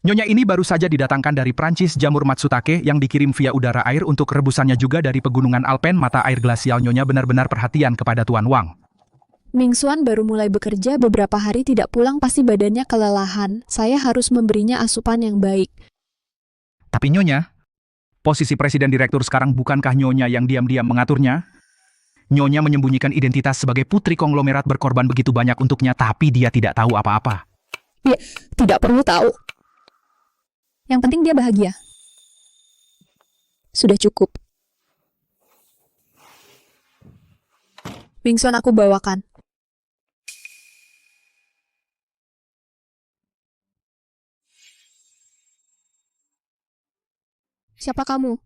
Nyonya ini baru saja didatangkan dari Prancis jamur Matsutake yang dikirim via udara air untuk rebusannya juga dari pegunungan Alpen mata air glasial. Nyonya benar-benar perhatian kepada Tuan Wang. Ming Xuan baru mulai bekerja beberapa hari tidak pulang pasti badannya kelelahan. Saya harus memberinya asupan yang baik. Tapi Nyonya, posisi presiden direktur sekarang bukankah Nyonya yang diam-diam mengaturnya? Nyonya menyembunyikan identitas sebagai putri konglomerat berkorban begitu banyak untuknya tapi dia tidak tahu apa-apa. Ya, tidak perlu tahu. Yang penting dia bahagia. Sudah cukup. Ming Xuan aku bawakan. Siapa kamu?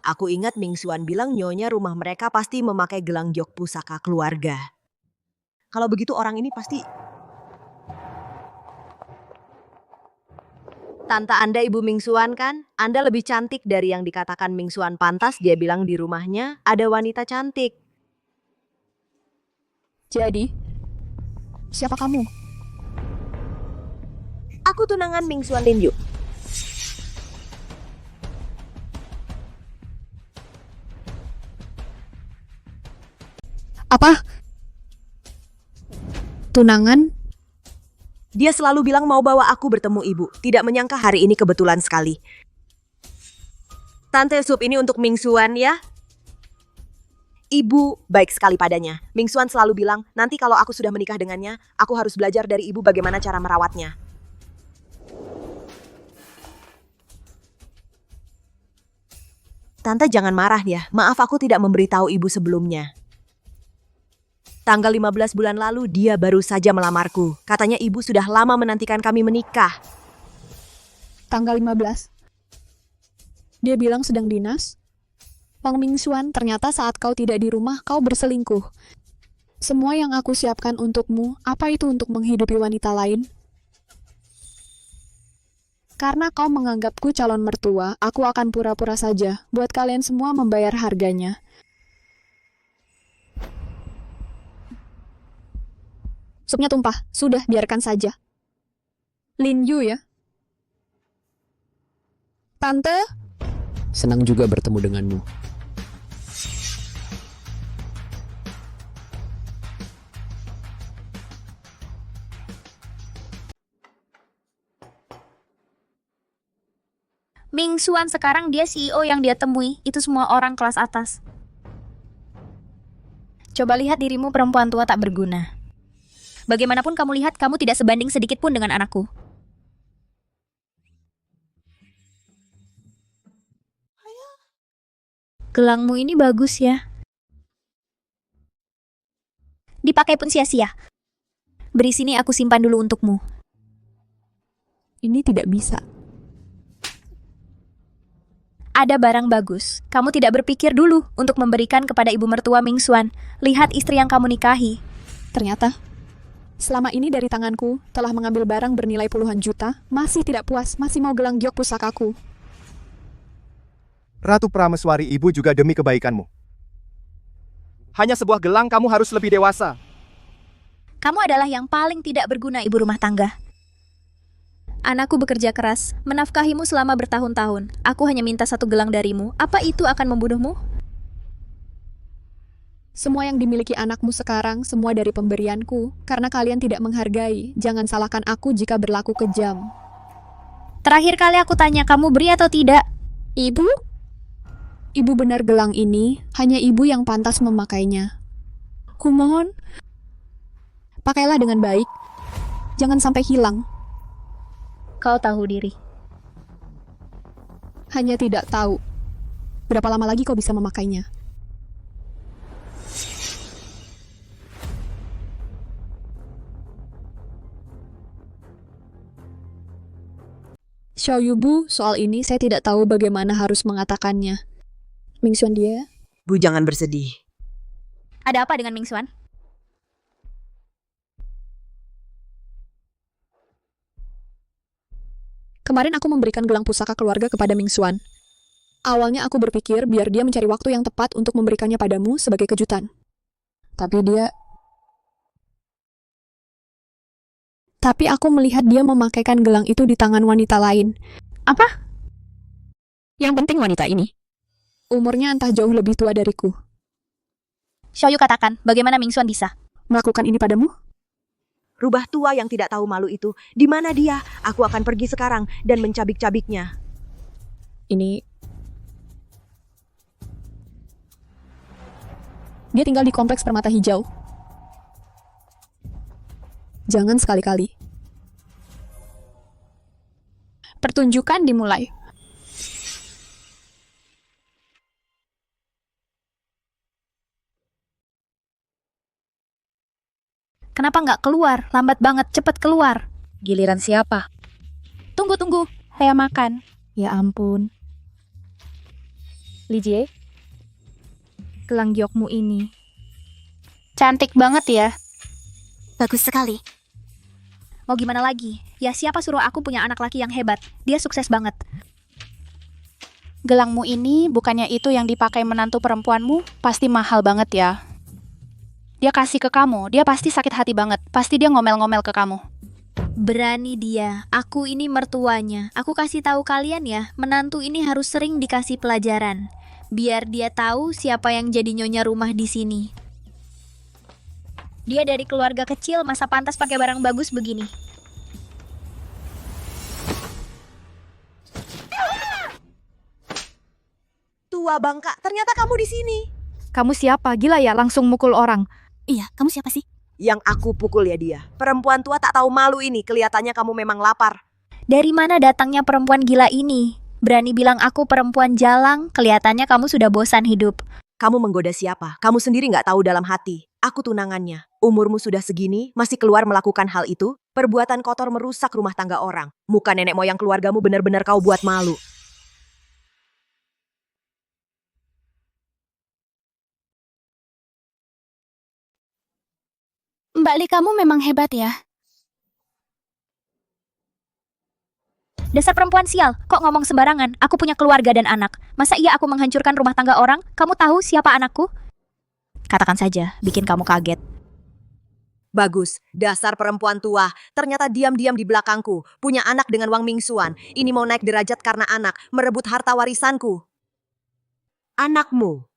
Aku ingat Ming Xuan bilang nyonya rumah mereka pasti memakai gelang jok pusaka keluarga. Kalau begitu orang ini pasti... Tante Anda Ibu Ming Xuan kan? Anda lebih cantik dari yang dikatakan Ming Xuan pantas. Dia bilang di rumahnya ada wanita cantik. Jadi, siapa kamu? Aku tunangan Ming Xuan Lin Yu. Apa? Tunangan? Dia selalu bilang mau bawa aku bertemu ibu. Tidak menyangka hari ini kebetulan sekali. Tante, sup ini untuk Ming Xuan ya. Ibu baik sekali padanya. Ming Xuan selalu bilang, nanti kalau aku sudah menikah dengannya, aku harus belajar dari ibu bagaimana cara merawatnya. Tante jangan marah ya, maaf aku tidak memberitahu ibu sebelumnya. Tanggal 15 bulan lalu dia baru saja melamarku. Katanya ibu sudah lama menantikan kami menikah. Tanggal 15. Dia bilang sedang dinas. Wang Ming Xuan, ternyata saat kau tidak di rumah, kau berselingkuh. Semua yang aku siapkan untukmu, apa itu untuk menghidupi wanita lain? Karena kau menganggapku calon mertua, aku akan pura-pura saja. Buat kalian semua membayar harganya. Supnya tumpah. Sudah, biarkan saja. Lin Yu ya? Tante? Senang juga bertemu denganmu. Ming Xuan sekarang dia CEO yang dia temui. Itu semua orang kelas atas. Coba lihat dirimu perempuan tua tak berguna. Bagaimanapun kamu lihat, kamu tidak sebanding sedikit pun dengan anakku. Gelangmu ini bagus ya. Dipakai pun sia-sia. Beri sini, aku simpan dulu untukmu. Ini tidak bisa. Ada barang bagus. Kamu tidak berpikir dulu untuk memberikan kepada ibu mertua Ming Xuan. Lihat istri yang kamu nikahi. Ternyata, selama ini dari tanganku telah mengambil barang bernilai puluhan juta, masih tidak puas, masih mau gelang giok pusakaku. Ratu Prameswari ibu juga demi kebaikanmu. Hanya sebuah gelang kamu harus lebih dewasa. Kamu adalah yang paling tidak berguna ibu rumah tangga. Anakku bekerja keras, menafkahimu selama bertahun-tahun. Aku hanya minta satu gelang darimu. Apa itu akan membunuhmu? Semua yang dimiliki anakmu sekarang, semua dari pemberianku. Karena kalian tidak menghargai, jangan salahkan aku jika berlaku kejam. Terakhir kali aku tanya, kamu beri atau tidak? Ibu? Ibu benar gelang ini, hanya ibu yang pantas memakainya. Kumohon, pakailah dengan baik. Jangan sampai hilang. Kau tahu diri. Hanya tidak tahu. Berapa lama lagi kau bisa memakainya? Xiao Yubu, soal ini saya tidak tahu bagaimana harus mengatakannya. Ming Xuan dia? Bu jangan bersedih. Ada apa dengan Ming Xuan? Kemarin aku memberikan gelang pusaka keluarga kepada Ming Xuan. Awalnya aku berpikir biar dia mencari waktu yang tepat untuk memberikannya padamu sebagai kejutan. Tapi dia... Tapi aku melihat dia memakaikan gelang itu di tangan wanita lain. Apa? Yang penting wanita ini. Umurnya entah jauh lebih tua dariku. Xiaoyu katakan, bagaimana Mingxuan bisa? Melakukan ini padamu? Rubah tua yang tidak tahu malu itu. Di mana dia? Aku akan pergi sekarang dan mencabik-cabiknya. Ini... Dia tinggal di kompleks Permata Hijau. Jangan sekali-kali. Pertunjukan dimulai. Kenapa nggak keluar? Lambat banget, cepet keluar. Giliran siapa? Tunggu, saya makan. Ya ampun. Li Jie? Gelang giokmu ini. Cantik banget ya. Bagus sekali. Mau gimana lagi? Ya siapa suruh aku punya anak laki yang hebat? Dia sukses banget. Gelangmu ini bukannya itu yang dipakai menantu perempuanmu? Pasti mahal banget ya. Dia kasih ke kamu, dia pasti sakit hati banget. Pasti dia ngomel-ngomel ke kamu. Berani dia. Aku ini mertuanya. Aku kasih tahu kalian ya, menantu ini harus sering dikasih pelajaran. Biar dia tahu siapa yang jadi nyonya rumah di sini. Dia dari keluarga kecil, masa pantas pakai barang bagus begini. Tua bangka, ternyata kamu di sini. Kamu siapa? Gila ya, langsung mukul orang. Iya, kamu siapa sih? Yang aku pukul ya dia. Perempuan tua tak tahu malu ini, kelihatannya kamu memang lapar. Dari mana datangnya perempuan gila ini? Berani bilang aku perempuan jalang, kelihatannya kamu sudah bosan hidup. Kamu menggoda siapa? Kamu sendiri nggak tahu dalam hati. Aku tunangannya. Umurmu sudah segini, masih keluar melakukan hal itu? Perbuatan kotor merusak rumah tangga orang. Muka nenek moyang keluargamu benar-benar kau buat malu. Mbak Li, kamu memang hebat ya. Dasar perempuan sial, kok ngomong sembarangan? Aku punya keluarga dan anak. Masa iya aku menghancurkan rumah tangga orang? Kamu tahu siapa anakku? Katakan saja, bikin kamu kaget. Bagus, dasar perempuan tua. Ternyata diam-diam di belakangku. Punya anak dengan Wang Mingxuan. Ini mau naik derajat karena anak. Merebut harta warisanku. Anakmu.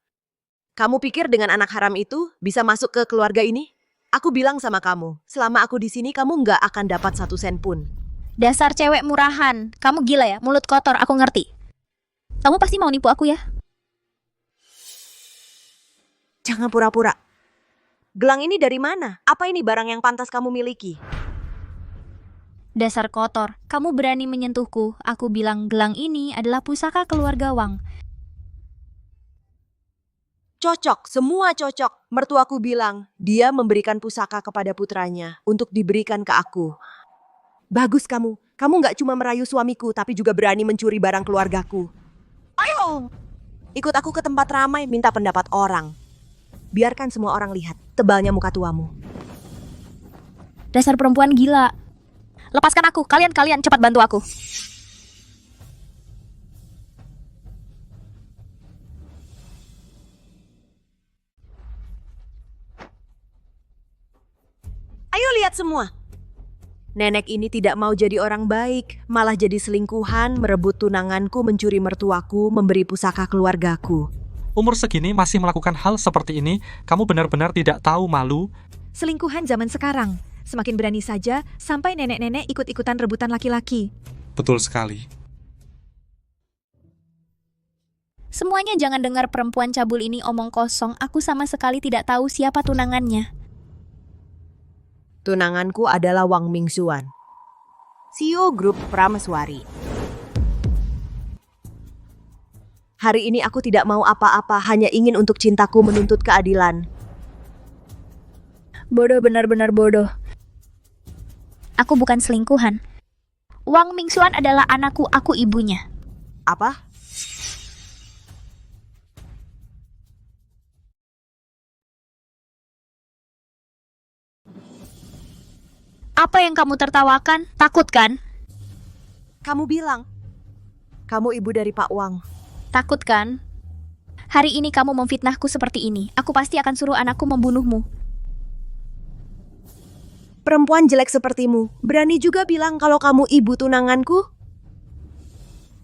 Kamu pikir dengan anak haram itu bisa masuk ke keluarga ini? Aku bilang sama kamu, selama aku di sini kamu nggak akan dapat 1 sen pun. Dasar cewek murahan. Kamu gila ya, mulut kotor, aku ngerti. Kamu pasti mau nipu aku ya? Jangan pura-pura. Gelang ini dari mana? Apa ini barang yang pantas kamu miliki? Dasar kotor, kamu berani menyentuhku. Aku bilang gelang ini adalah pusaka keluarga Wang. Cocok, semua cocok. Mertuaku bilang, dia memberikan pusaka kepada putranya untuk diberikan ke aku. Bagus kamu. Kamu nggak cuma merayu suamiku, tapi juga berani mencuri barang keluargaku. Ayo! Ikut aku ke tempat ramai, minta pendapat orang. Biarkan semua orang lihat tebalnya muka tuamu. Dasar perempuan gila. Lepaskan aku, kalian cepat bantu aku. Ayo lihat semua. Nenek ini tidak mau jadi orang baik, malah jadi selingkuhan, merebut tunanganku, mencuri mertuaku, memberi pusaka keluargaku. Umur segini masih melakukan hal seperti ini, kamu benar-benar tidak tahu malu. Selingkuhan zaman sekarang. Semakin berani saja, sampai nenek-nenek ikut-ikutan rebutan laki-laki. Betul sekali. Semuanya jangan dengar perempuan cabul ini omong kosong. Aku sama sekali tidak tahu siapa tunangannya. Tunanganku adalah Wang Mingxuan, CEO grup Prameswari. Hari ini aku tidak mau apa-apa, hanya ingin untuk cintaku menuntut keadilan. Bodoh, benar-benar bodoh. Aku bukan selingkuhan. Wang Mingxuan adalah anakku, aku ibunya. Apa? Apa yang kamu tertawakan? Takut kan? Kamu bilang, kamu ibu dari Pak Wang. Takut kan? Hari ini kamu memfitnahku seperti ini. Aku pasti akan suruh anakku membunuhmu. Perempuan jelek sepertimu, berani juga bilang kalau kamu ibu tunanganku?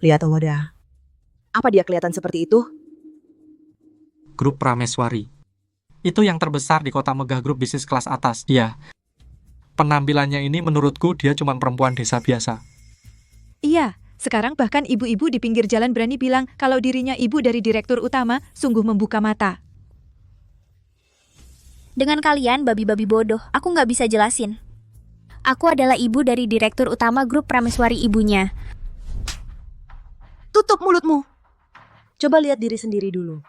Lihat Oda. Apa dia kelihatan seperti itu? Grup Prameswari. Itu yang terbesar di kota megah grup bisnis kelas atas, dia. Penampilannya ini menurutku dia cuma perempuan desa biasa. Iya, sekarang bahkan ibu-ibu di pinggir jalan berani bilang kalau dirinya ibu dari direktur utama, sungguh membuka mata. Dengan kalian, babi-babi bodoh, aku nggak bisa jelasin. Aku adalah ibu dari direktur utama grup Prameswari ibunya. Tutup mulutmu. Coba lihat diri sendiri dulu.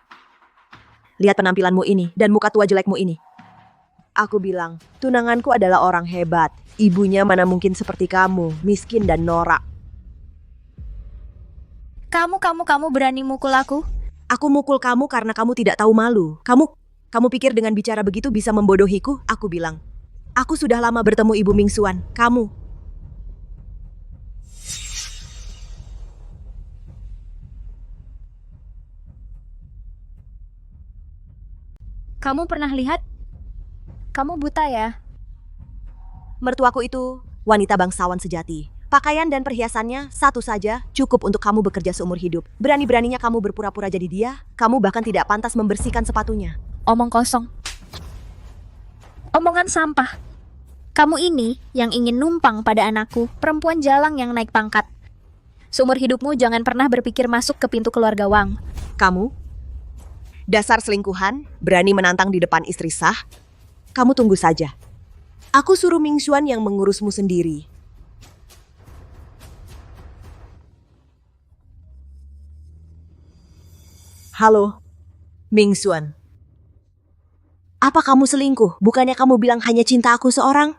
Lihat penampilanmu ini dan muka tua jelekmu ini. Aku bilang, tunanganku adalah orang hebat. Ibunya mana mungkin seperti kamu, miskin dan norak. Kamu berani mukul aku? Aku mukul kamu karena kamu tidak tahu malu. Kamu pikir dengan bicara begitu bisa membodohiku? Aku bilang, aku sudah lama bertemu Ibu Mingsuan. Kamu pernah lihat? Kamu buta ya? Mertuaku itu wanita bangsawan sejati. Pakaian dan perhiasannya satu saja cukup untuk kamu bekerja seumur hidup. Berani-beraninya kamu berpura-pura jadi dia. Kamu bahkan tidak pantas membersihkan sepatunya. Omong kosong. Omongan sampah. Kamu ini yang ingin numpang pada anakku, perempuan jalang yang naik pangkat. Seumur hidupmu jangan pernah berpikir masuk ke pintu keluarga Wang. Kamu? Dasar selingkuhan, berani menantang di depan istri sah? Kamu tunggu saja. Aku suruh Mingxuan yang mengurusmu sendiri. Halo, Mingxuan. Apa kamu selingkuh? Bukannya kamu bilang hanya cinta aku seorang?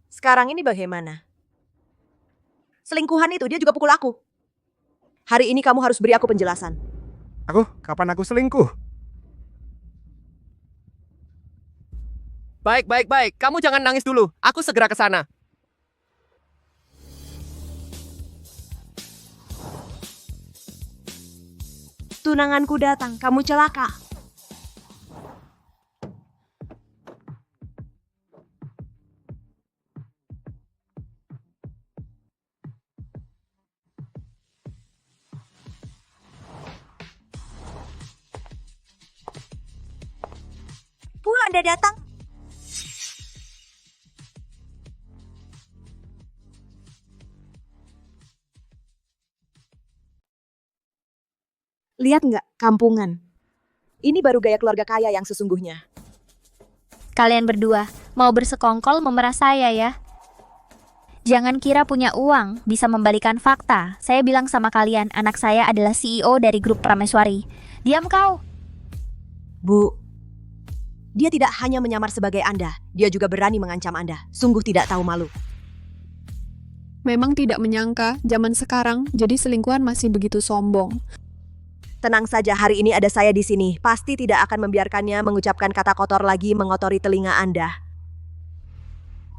Sekarang ini bagaimana? Selingkuhan itu dia juga pukul aku. Hari ini kamu harus beri aku penjelasan. Kapan aku selingkuh? Baik. Kamu jangan nangis dulu. Aku segera ke sana. Tunanganku datang, kamu celaka. Anda datang. Lihat nggak, kampungan. Ini baru gaya keluarga kaya yang sesungguhnya. Kalian berdua mau bersekongkol memerah saya ya? Jangan kira punya uang bisa membalikan fakta. Saya bilang sama kalian, anak saya adalah CEO dari grup Prameswari. Diam kau. Bu, dia tidak hanya menyamar sebagai Anda, dia juga berani mengancam Anda. Sungguh tidak tahu malu. Memang tidak menyangka zaman sekarang jadi selingkuhan masih begitu sombong. Tenang saja, hari ini ada saya di sini. Pasti tidak akan membiarkannya mengucapkan kata kotor lagi mengotori telinga Anda.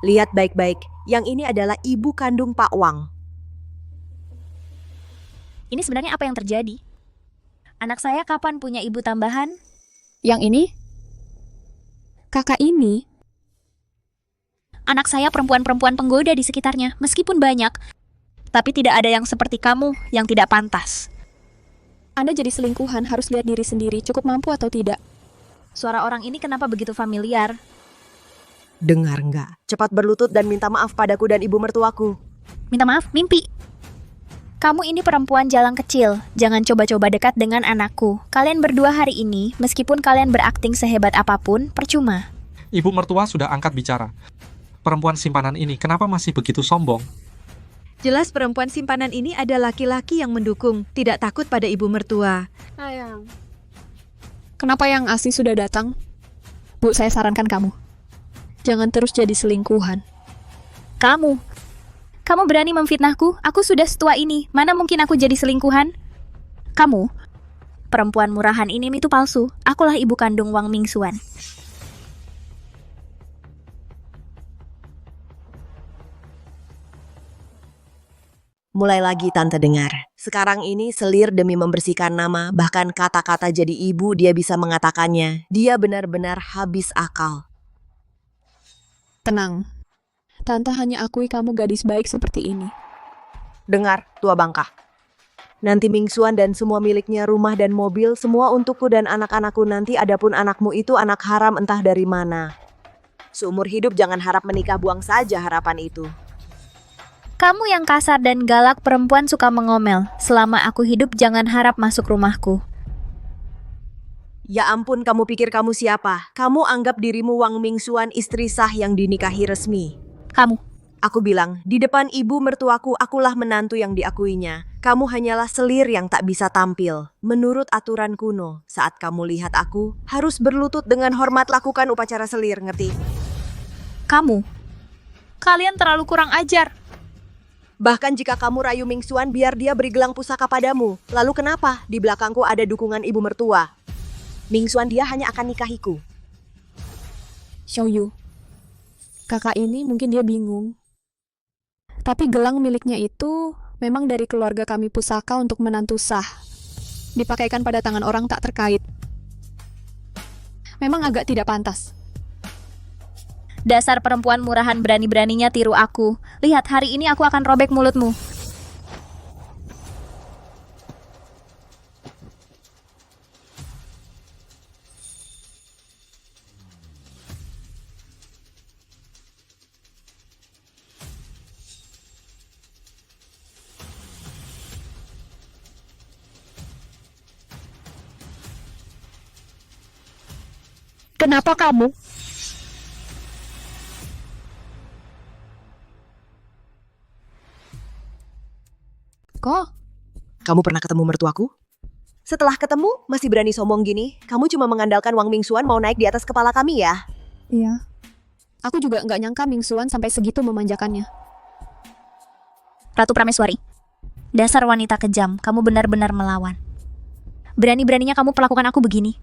Lihat baik-baik, yang ini adalah ibu kandung Pak Wang. Ini sebenarnya apa yang terjadi? Anak saya kapan punya ibu tambahan? Yang ini? Kakak ini? Anak saya perempuan-perempuan penggoda di sekitarnya, meskipun banyak. Tapi tidak ada yang seperti kamu yang tidak pantas. Anda jadi selingkuhan harus lihat diri sendiri, cukup mampu atau tidak. Suara orang ini kenapa begitu familiar? Dengar nggak? Cepat berlutut dan minta maaf padaku dan ibu mertuaku. Minta maaf, mimpi. Kamu ini perempuan jalang kecil, jangan coba-coba dekat dengan anakku. Kalian berdua hari ini, meskipun kalian berakting sehebat apapun, percuma. Ibu mertua sudah angkat bicara. Perempuan simpanan ini kenapa masih begitu sombong? Jelas perempuan simpanan ini ada laki-laki yang mendukung, tidak takut pada ibu mertua. Sayang. Kenapa yang asli sudah datang? Bu, saya sarankan kamu. Jangan terus jadi selingkuhan. Kamu berani memfitnahku? Aku sudah setua ini, mana mungkin aku jadi selingkuhan? Kamu, perempuan murahan ini itu palsu. Akulah ibu kandung Wang Mingxuan. Mulai lagi tante dengar. Sekarang ini selir demi membersihkan nama, bahkan kata-kata jadi ibu dia bisa mengatakannya. Dia benar-benar habis akal. Tenang. Tante hanya akui kamu gadis baik seperti ini. Dengar, tua bangka. Nanti Mingxuan dan semua miliknya, rumah dan mobil, semua untukku dan anak-anakku nanti. Adapun anakmu itu anak haram entah dari mana. Seumur hidup jangan harap menikah, buang saja harapan itu. Kamu yang kasar dan galak, perempuan suka mengomel. Selama aku hidup jangan harap masuk rumahku. Ya ampun, kamu pikir kamu siapa? Kamu anggap dirimu Wang Mingxuan, istri sah yang dinikahi resmi. Kamu. Aku bilang, di depan ibu mertuaku, akulah menantu yang diakuinya. Kamu hanyalah selir yang tak bisa tampil. Menurut aturan kuno, saat kamu lihat aku, harus berlutut dengan hormat, lakukan upacara selir, ngerti? Kamu. Kalian terlalu kurang ajar. Bahkan jika kamu rayu Mingxuan, biar dia beri gelang pusaka padamu. Lalu kenapa? Di belakangku ada dukungan ibu mertua. Mingxuan dia hanya akan nikahiku. Xiaoyu, kakak ini mungkin dia bingung. Tapi gelang miliknya itu memang dari keluarga kami pusaka untuk menantu sah. Dipakaikan pada tangan orang tak terkait. Memang agak tidak pantas. Dasar perempuan murahan, berani-beraninya tiru aku. Lihat, hari ini aku akan robek mulutmu. Kenapa kamu? Kok? Kamu pernah ketemu mertuaku? Setelah ketemu, masih berani sombong gini? Kamu cuma mengandalkan Wang Mingxuan mau naik di atas kepala kami ya? Iya. Aku juga nggak nyangka Mingxuan sampai segitu memanjakannya. Ratu Prameswari. Dasar wanita kejam, kamu benar-benar melawan. Berani-beraninya kamu perlakukan aku begini.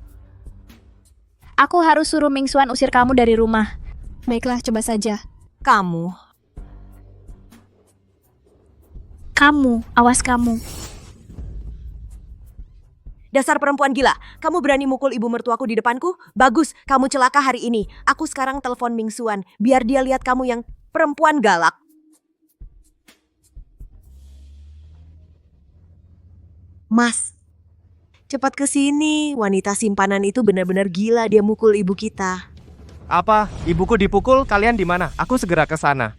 Aku harus suruh Mingxuan usir kamu dari rumah. Baiklah, coba saja. Kamu. Kamu, awas kamu. Dasar perempuan gila, kamu berani mukul ibu mertuaku di depanku? Bagus, kamu celaka hari ini. Aku sekarang telepon Mingxuan, biar dia lihat kamu yang perempuan galak. Mas, cepat ke sini. Wanita simpanan itu benar-benar gila, dia mukul ibu kita. Apa? Ibuku dipukul, kalian di mana? Aku segera ke sana.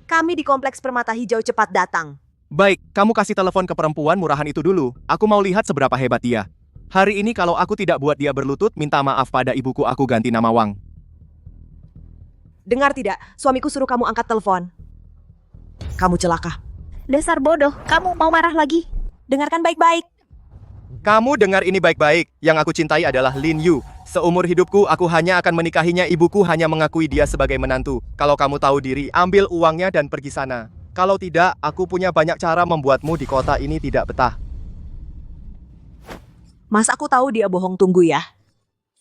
Kami di Kompleks Permata Hijau, cepat datang. Baik, kamu kasih telepon ke perempuan murahan itu dulu. Aku mau lihat seberapa hebat dia. Hari ini kalau aku tidak buat dia berlutut, minta maaf pada ibuku, aku ganti nama Wang. Dengar tidak, suamiku suruh kamu angkat telepon. Kamu celaka. Dasar bodoh, kamu mau marah lagi? Dengarkan baik-baik. Kamu dengar ini baik-baik, yang aku cintai adalah Lin Yu. Seumur hidupku, aku hanya akan menikahinya, ibuku hanya mengakui dia sebagai menantu. Kalau kamu tahu diri, ambil uangnya dan pergi sana. Kalau tidak, aku punya banyak cara membuatmu di kota ini tidak betah. Mas, aku tahu dia bohong, tunggu ya.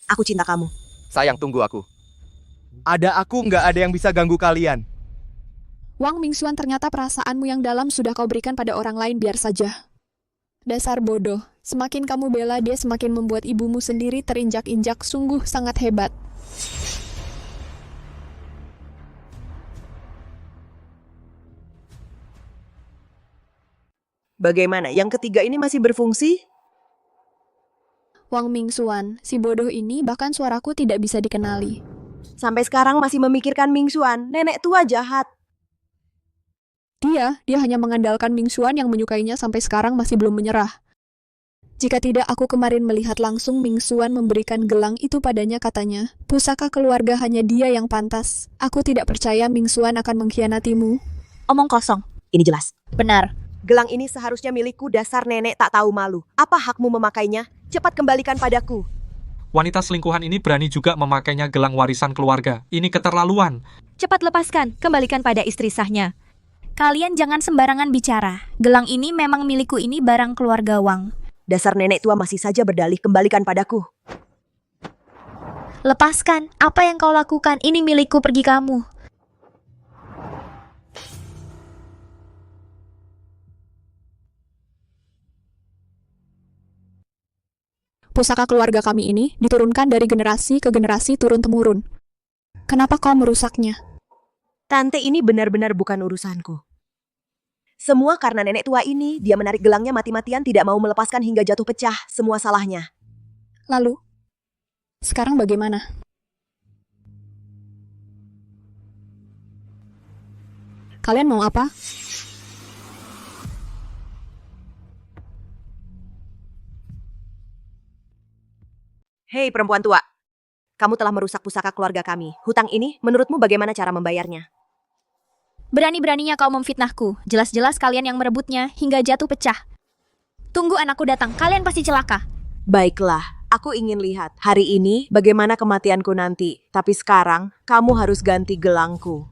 Aku cinta kamu. Sayang, tunggu aku. Ada aku, nggak ada yang bisa ganggu kalian. Wang Mingxuan, ternyata perasaanmu yang dalam sudah kau berikan pada orang lain, biar saja. Dasar bodoh, semakin kamu bela dia, semakin membuat ibumu sendiri terinjak-injak, sungguh sangat hebat. Bagaimana? Yang ketiga ini masih berfungsi? Wang Mingxuan, si bodoh ini bahkan suaraku tidak bisa dikenali. Sampai sekarang masih memikirkan Mingxuan, nenek tua jahat. Dia hanya mengandalkan Mingxuan yang menyukainya sampai sekarang masih belum menyerah. Jika tidak, aku kemarin melihat langsung Mingxuan memberikan gelang itu padanya, katanya. Pusaka keluarga hanya dia yang pantas. Aku tidak percaya Mingxuan akan mengkhianatimu. Omong kosong. Ini jelas. Benar. Gelang ini seharusnya milikku, dasar nenek tak tahu malu. Apa hakmu memakainya? Cepat kembalikan padaku. Wanita selingkuhan ini berani juga memakainya gelang warisan keluarga. Ini keterlaluan. Cepat lepaskan, kembalikan pada istri sahnya. Kalian jangan sembarangan bicara. Gelang ini memang milikku, ini barang keluarga Wang. Dasar nenek tua masih saja berdalih, kembalikan padaku. Lepaskan, apa yang kau lakukan? Ini milikku, pergi kamu. Pusaka keluarga kami ini diturunkan dari generasi ke generasi turun-temurun. Kenapa kau merusaknya? Tante ini benar-benar bukan urusanku. Semua karena nenek tua ini, dia menarik gelangnya mati-matian tidak mau melepaskan hingga jatuh pecah, semua salahnya. Lalu, sekarang bagaimana? Kalian mau apa? Hei perempuan tua, kamu telah merusak pusaka keluarga kami. Hutang ini, menurutmu bagaimana cara membayarnya? Berani-beraninya kau memfitnahku. Jelas-jelas kalian yang merebutnya hingga jatuh pecah. Tunggu anakku datang, kalian pasti celaka. Baiklah, aku ingin lihat hari ini bagaimana kematianku nanti. Tapi sekarang, kamu harus ganti gelangku.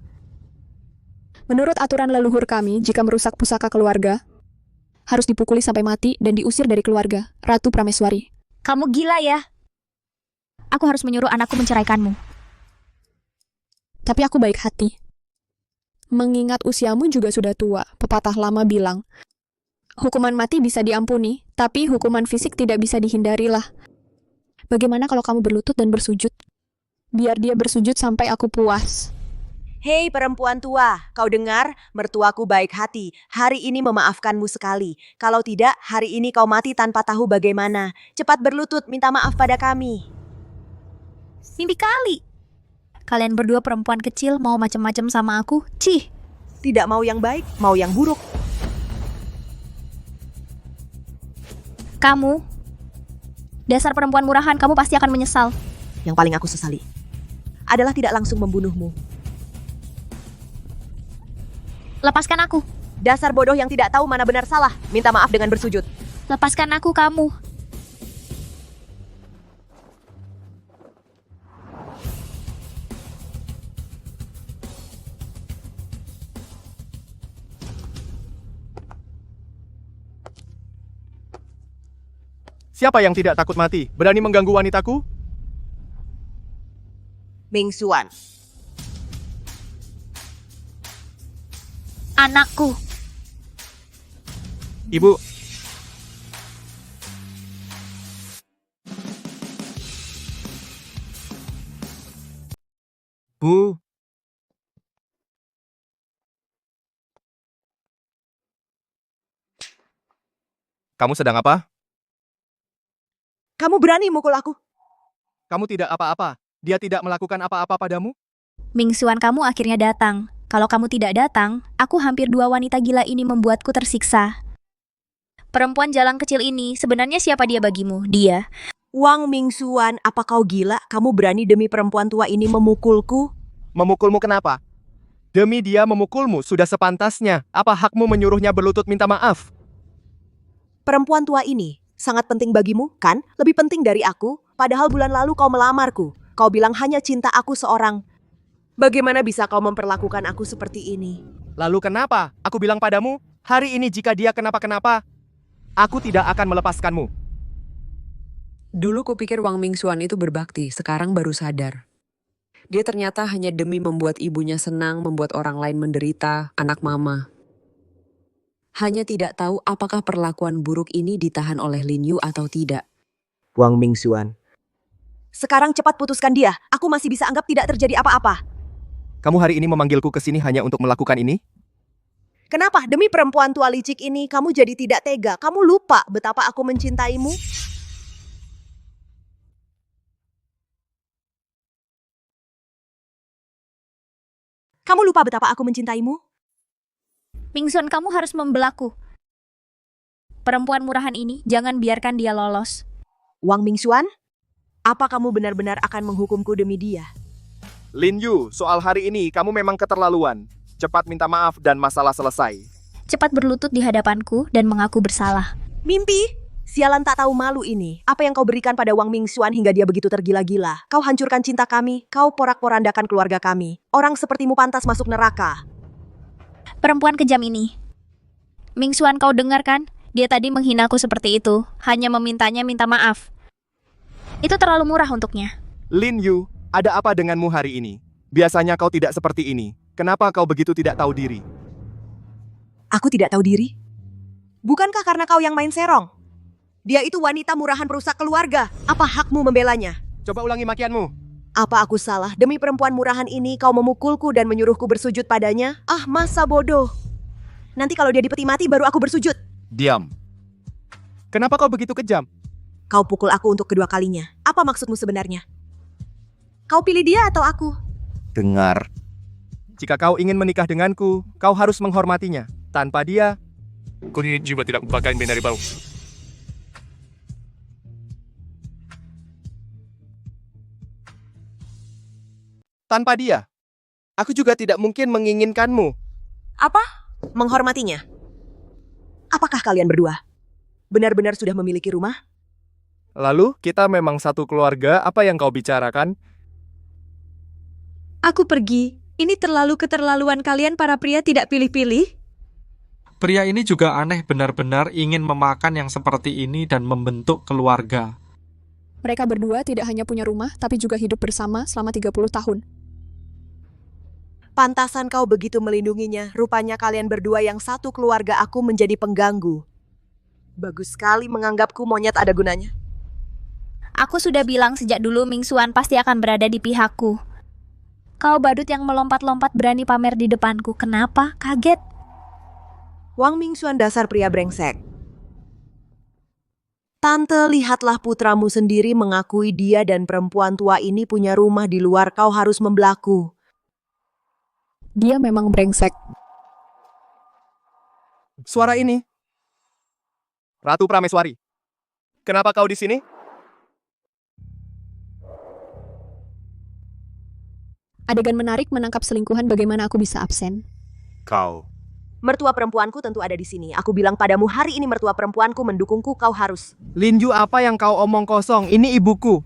Menurut aturan leluhur kami, jika merusak pusaka keluarga, harus dipukuli sampai mati dan diusir dari keluarga, Ratu Prameswari. Kamu gila ya? Aku harus menyuruh anakku menceraikanmu. Tapi aku baik hati. Mengingat usiamu juga sudah tua, pepatah lama bilang, hukuman mati bisa diampuni, tapi hukuman fisik tidak bisa dihindarilah. Bagaimana kalau kamu berlutut dan bersujud? Biar dia bersujud sampai aku puas. Hei perempuan tua, kau dengar? Mertuaku baik hati. Hari ini memaafkanmu sekali. Kalau tidak, hari ini kau mati tanpa tahu bagaimana. Cepat berlutut, minta maaf pada kami. Mimpi kali. Kalian berdua perempuan kecil mau macam-macam sama aku? Cih. Tidak mau yang baik, mau yang buruk. Kamu, dasar perempuan murahan, kamu pasti akan menyesal. Yang paling aku sesali adalah tidak langsung membunuhmu. Lepaskan aku. Dasar bodoh yang tidak tahu mana benar salah. Minta maaf dengan bersujud. Lepaskan aku, kamu. Siapa yang tidak takut mati? Berani mengganggu wanitaku? Mingsuan. Anakku. Ibu, Bu, kamu sedang apa? Kamu berani mukul aku? Kamu tidak apa-apa. Dia tidak melakukan apa-apa padamu? Mingsuan kamu akhirnya datang. Kalau kamu tidak datang, aku hampir 2 wanita gila ini membuatku tersiksa. Perempuan jalan kecil ini, sebenarnya siapa dia bagimu? Dia. Wang Mingsuan, apa kau gila? Kamu berani demi perempuan tua ini memukulku? Memukulmu kenapa? Demi dia memukulmu, sudah sepantasnya. Apa hakmu menyuruhnya berlutut minta maaf? Perempuan tua ini sangat penting bagimu, kan? Lebih penting dari aku. Padahal bulan lalu kau melamarku. Kau bilang hanya cinta aku seorang. Bagaimana bisa kau memperlakukan aku seperti ini? Lalu kenapa? Aku bilang padamu, hari ini jika dia kenapa-kenapa, aku tidak akan melepaskanmu. Dulu kupikir Wang Mingsuan itu berbakti, sekarang baru sadar. Dia ternyata hanya demi membuat ibunya senang, membuat orang lain menderita, anak mama. Hanya tidak tahu apakah perlakuan buruk ini ditahan oleh Lin Yu atau tidak. Wang Mingsuan. Sekarang cepat putuskan dia. Aku masih bisa anggap tidak terjadi apa-apa. Kamu hari ini memanggilku ke sini hanya untuk melakukan ini? Kenapa? Demi perempuan tua licik ini, kamu jadi tidak tega. Kamu lupa betapa aku mencintaimu? Kamu lupa betapa aku mencintaimu? Mingsuan, kamu harus membelaku. Perempuan murahan ini, jangan biarkan dia lolos. Wang Mingsuan, apa kamu benar-benar akan menghukumku demi dia? Lin Yu, soal hari ini kamu memang keterlaluan. Cepat minta maaf dan masalah selesai. Cepat berlutut di hadapanku dan mengaku bersalah. Mimpi? Sialan tak tahu malu ini. Apa yang kau berikan pada Wang Mingsuan hingga dia begitu tergila-gila? Kau hancurkan cinta kami, kau porak-porandakan keluarga kami. Orang sepertimu pantas masuk neraka. Perempuan kejam ini. Mingsuan, kau dengar kan? Dia tadi menghinaku seperti itu. Hanya memintanya minta maaf. Itu terlalu murah untuknya. Lin Yu, ada apa denganmu hari ini? Biasanya kau tidak seperti ini. Kenapa kau begitu tidak tahu diri? Aku tidak tahu diri? Bukankah karena kau yang main serong? Dia itu wanita murahan perusak keluarga. Apa hakmu membelanya? Coba ulangi makianmu. Apa aku salah? Demi perempuan murahan ini kau memukulku dan menyuruhku bersujud padanya? Ah, masa bodoh. Nanti kalau dia dipeti mati baru aku bersujud. Diam. Kenapa kau begitu kejam? Kau pukul aku untuk kedua kalinya. Apa maksudmu sebenarnya? Kau pilih dia atau aku? Dengar. Jika kau ingin menikah denganku, kau harus menghormatinya. Tanpa dia, Kau ini juga tidak melupakan Ben dari bau. tanpa dia, aku juga tidak mungkin menginginkanmu. Apa? Menghormatinya. Apakah kalian berdua benar-benar sudah memiliki rumah? Lalu, kita memang satu keluarga, apa yang kau bicarakan? Aku pergi. Ini terlalu keterlaluan kalian para pria tidak pilih-pilih. Pria ini juga aneh, benar-benar ingin memakan yang seperti ini dan membentuk keluarga. Mereka berdua tidak hanya punya rumah, tapi juga hidup bersama selama 30 tahun. Pantasan kau begitu melindunginya. Rupanya kalian berdua yang satu keluarga aku menjadi pengganggu. Bagus sekali menganggapku monyet ada gunanya. Aku sudah bilang sejak dulu Mingsuan pasti akan berada di pihakku. Kau badut yang melompat-lompat berani pamer di depanku. Kenapa? Kaget. Wang Mingsuan dasar pria brengsek. Tante, lihatlah putramu sendiri mengakui dia dan perempuan tua ini punya rumah di luar. Kau harus membelaku. Dia memang brengsek. Suara ini. Ratu Prameswari. Kenapa kau di sini? Adegan menarik menangkap selingkuhan, bagaimana aku bisa absen? Kau. Mertua perempuanku tentu ada di sini. Aku bilang padamu hari ini mertua perempuanku mendukungku, kau harus. Linju, apa yang kau omong kosong? Ini ibuku.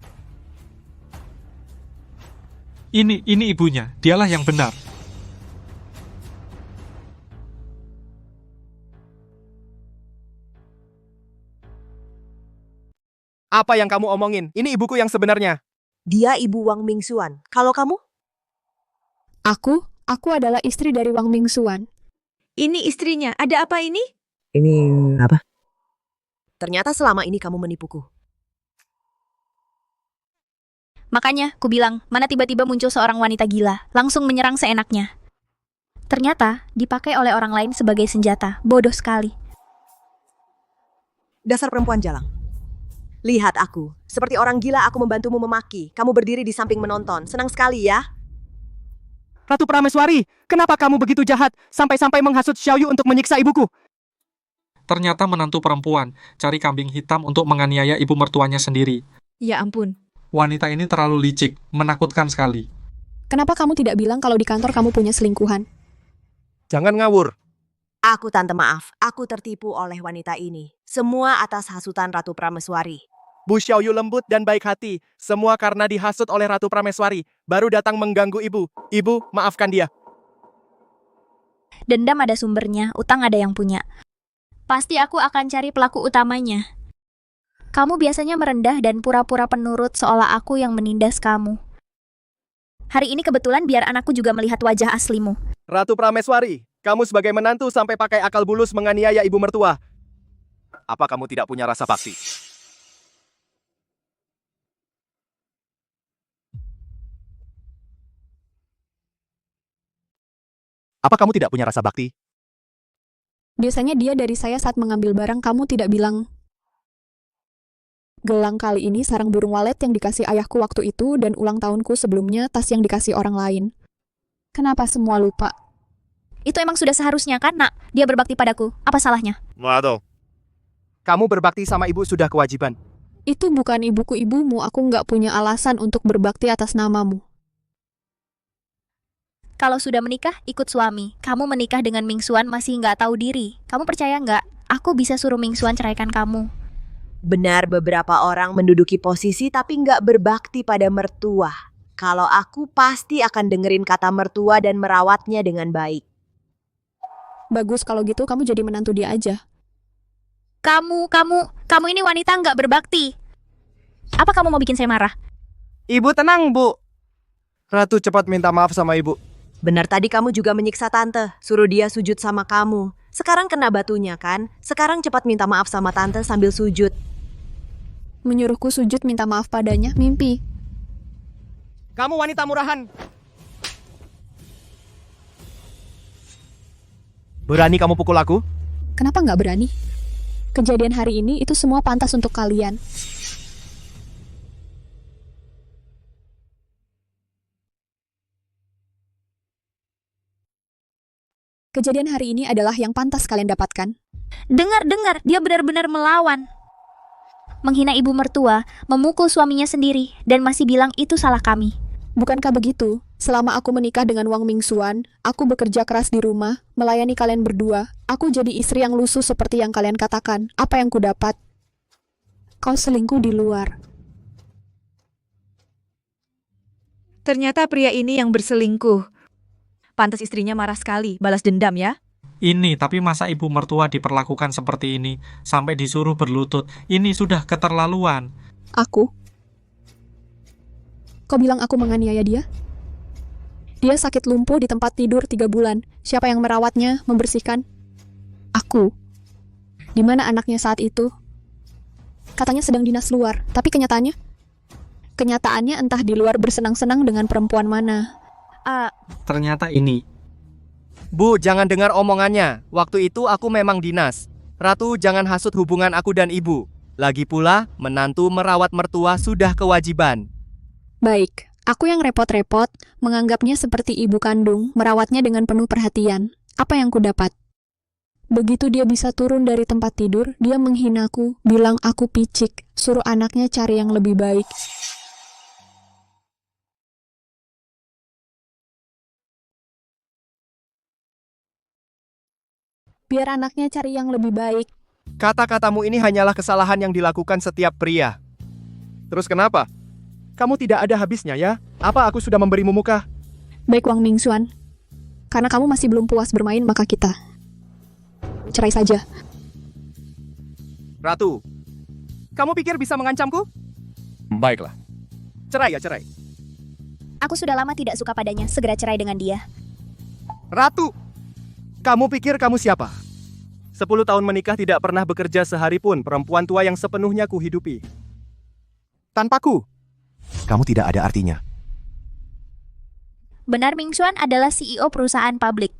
Ini ibunya, dialah yang benar. Apa yang kamu omongin? Ini ibuku yang sebenarnya. Dia ibu Wang Mingsuan. Kalau kamu? Aku adalah istri dari Wang Mingsuan. Ini istrinya. Ada apa ini? Ini apa? Ternyata selama ini kamu menipuku. Makanya, ku bilang, mana tiba-tiba muncul seorang wanita gila, langsung menyerang seenaknya. Ternyata, dipakai oleh orang lain sebagai senjata. Bodoh sekali. Dasar perempuan jalang. Lihat aku. Seperti orang gila aku membantumu memaki. Kamu berdiri di samping menonton. Senang sekali ya. Ratu Prameswari, kenapa kamu begitu jahat sampai-sampai menghasut Xiaoyu untuk menyiksa ibuku? Ternyata menantu perempuan, cari kambing hitam untuk menganiaya ibu mertuanya sendiri. Ya ampun. Wanita ini terlalu licik, menakutkan sekali. Kenapa kamu tidak bilang kalau di kantor kamu punya selingkuhan? Jangan ngawur. Aku tante maaf. Aku tertipu oleh wanita ini. Semua atas hasutan Ratu Prameswari. Bu Xiaoyu lembut dan baik hati. Semua karena dihasut oleh Ratu Prameswari. Baru datang mengganggu ibu. Ibu, maafkan dia. Dendam ada sumbernya, utang ada yang punya. Pasti aku akan cari pelaku utamanya. Kamu biasanya merendah dan pura-pura penurut seolah aku yang menindas kamu. Hari ini kebetulan biar anakku juga melihat wajah aslimu. Ratu Prameswari, kamu sebagai menantu sampai pakai akal bulus menganiaya ibu mertua. Apa kamu tidak punya rasa bakti? Apa kamu tidak punya rasa bakti? Biasanya dia dari saya saat mengambil barang, kamu tidak bilang. Gelang kali ini sarang burung walet yang dikasih ayahku waktu itu dan ulang tahunku sebelumnya tas yang dikasih orang lain. Kenapa semua lupa? Itu emang sudah seharusnya kan, nak? Dia berbakti padaku. Apa salahnya? Waduh. Kamu berbakti sama ibu sudah kewajiban. Itu bukan ibuku ibumu, aku nggak punya alasan untuk berbakti atas namamu. Kalau sudah menikah, ikut suami. Kamu menikah dengan Mingsuan masih nggak tahu diri. Kamu percaya nggak? Aku bisa suruh Mingsuan ceraikan kamu. Benar, beberapa orang menduduki posisi tapi nggak berbakti pada mertua. Kalau aku pasti akan dengerin kata mertua dan merawatnya dengan baik. Bagus kalau gitu kamu jadi menantu dia aja. Kamu ini wanita nggak berbakti. Apa kamu mau bikin saya marah? Ibu tenang, Bu. Ratu cepat minta maaf sama ibu. Benar tadi kamu juga menyiksa tante, suruh dia sujud sama kamu. Sekarang kena batunya kan? Sekarang cepat minta maaf sama tante sambil sujud. Menyuruhku sujud minta maaf padanya, mimpi. Kamu wanita murahan. Berani kamu pukul aku? Kenapa nggak berani? Kejadian hari ini itu semua pantas untuk kalian. Kejadian hari ini adalah yang pantas kalian dapatkan. Dengar, dia benar-benar melawan. Menghina ibu mertua, memukul suaminya sendiri, dan masih bilang itu salah kami. Bukankah begitu? Selama aku menikah dengan Wang Mingxuan, aku bekerja keras di rumah, melayani kalian berdua. Aku jadi istri yang lusuh seperti yang kalian katakan. Apa yang kudapat? Kau selingkuh di luar. Ternyata pria ini yang berselingkuh. Pantas istrinya marah sekali, balas dendam ya. Ini, tapi masa ibu mertua diperlakukan seperti ini, sampai disuruh berlutut, ini sudah keterlaluan. Aku? Kau bilang aku menganiaya dia? Dia sakit lumpuh di tempat tidur 3 bulan. Siapa yang merawatnya, membersihkan? Aku. Di mana anaknya saat itu? Katanya sedang dinas luar, tapi kenyataannya? Kenyataannya entah di luar bersenang-senang dengan perempuan mana. Ternyata ini. Bu, jangan dengar omongannya. Waktu itu aku memang dinas. Ratu, jangan hasut hubungan aku dan ibu. Lagi pula, menantu merawat mertua sudah kewajiban. Baik, aku yang repot-repot, menganggapnya seperti ibu kandung, merawatnya dengan penuh perhatian. Apa yang kudapat? Begitu dia bisa turun dari tempat tidur, dia menghinaku, bilang aku picik, suruh anaknya cari yang lebih baik. Biar anaknya cari yang lebih baik. Kata-katamu ini hanyalah kesalahan yang dilakukan setiap pria. Terus kenapa? Kamu tidak ada habisnya ya? Apa aku sudah memberimu muka? Baik Wang Mingxuan, karena kamu masih belum puas bermain maka kita cerai saja. Ratu, kamu pikir bisa mengancamku? Baiklah. Cerai ya cerai. Aku sudah lama tidak suka padanya, segera cerai dengan dia. Ratu, kamu pikir kamu siapa? 10 tahun menikah tidak pernah bekerja sehari pun, perempuan tua yang sepenuhnya kuhidupi. Tanpaku, kamu tidak ada artinya. Benar, Mingxuan adalah CEO perusahaan publik.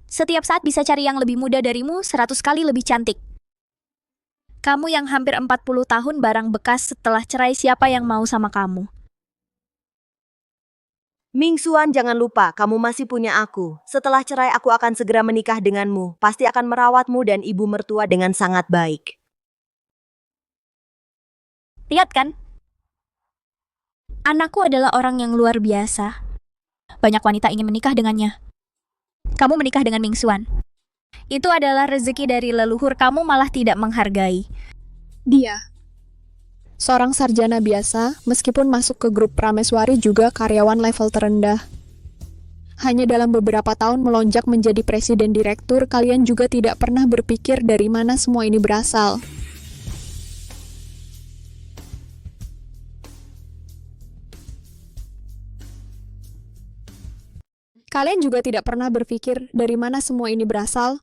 Setiap saat bisa cari yang lebih muda darimu 100 kali lebih cantik. Kamu yang hampir 40 tahun barang bekas setelah cerai, siapa yang mau sama kamu? Mingxuan, jangan lupa, kamu masih punya aku. Setelah cerai, aku akan segera menikah denganmu. Pasti akan merawatmu dan ibu mertua dengan sangat baik. Lihat kan? Anakku adalah orang yang luar biasa. Banyak wanita ingin menikah dengannya. Kamu menikah dengan Mingxuan. Itu adalah rezeki dari leluhur, kamu malah tidak menghargai. Dia seorang sarjana biasa, meskipun masuk ke grup Prameswari juga karyawan level terendah. Hanya dalam beberapa tahun melonjak menjadi presiden direktur, kalian juga tidak pernah berpikir dari mana semua ini berasal. Kalian juga tidak pernah berpikir dari mana semua ini berasal.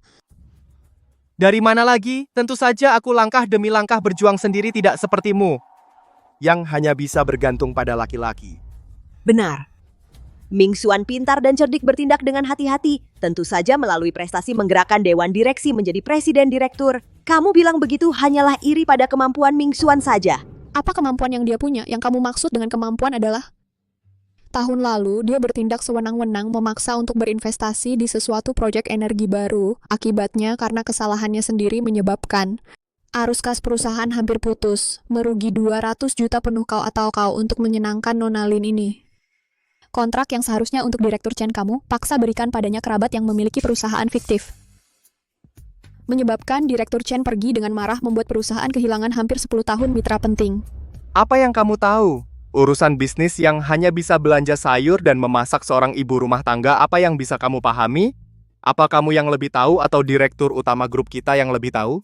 Dari mana lagi? Tentu saja aku langkah demi langkah berjuang sendiri, tidak sepertimu, yang hanya bisa bergantung pada laki-laki. Benar. Mingxuan pintar dan cerdik bertindak dengan hati-hati. Tentu saja melalui prestasi menggerakkan Dewan Direksi menjadi Presiden Direktur. Kamu bilang begitu hanyalah iri pada kemampuan Mingxuan saja. Apa kemampuan yang dia punya? Yang kamu maksud dengan kemampuan adalah tahun lalu, dia bertindak sewenang-wenang memaksa untuk berinvestasi di sesuatu proyek energi baru. Akibatnya, karena kesalahannya sendiri menyebabkan arus kas perusahaan hampir putus, merugi 200 juta penuh kau atau kau untuk menyenangkan Nona Lin ini. Kontrak yang seharusnya untuk Direktur Chen kamu, paksa berikan padanya kerabat yang memiliki perusahaan fiktif. Menyebabkan Direktur Chen pergi dengan marah membuat perusahaan kehilangan hampir 10 tahun mitra penting. Apa yang kamu tahu? Urusan bisnis yang hanya bisa belanja sayur dan memasak seorang ibu rumah tangga, apa yang bisa kamu pahami? Apa kamu yang lebih tahu atau direktur utama grup kita yang lebih tahu?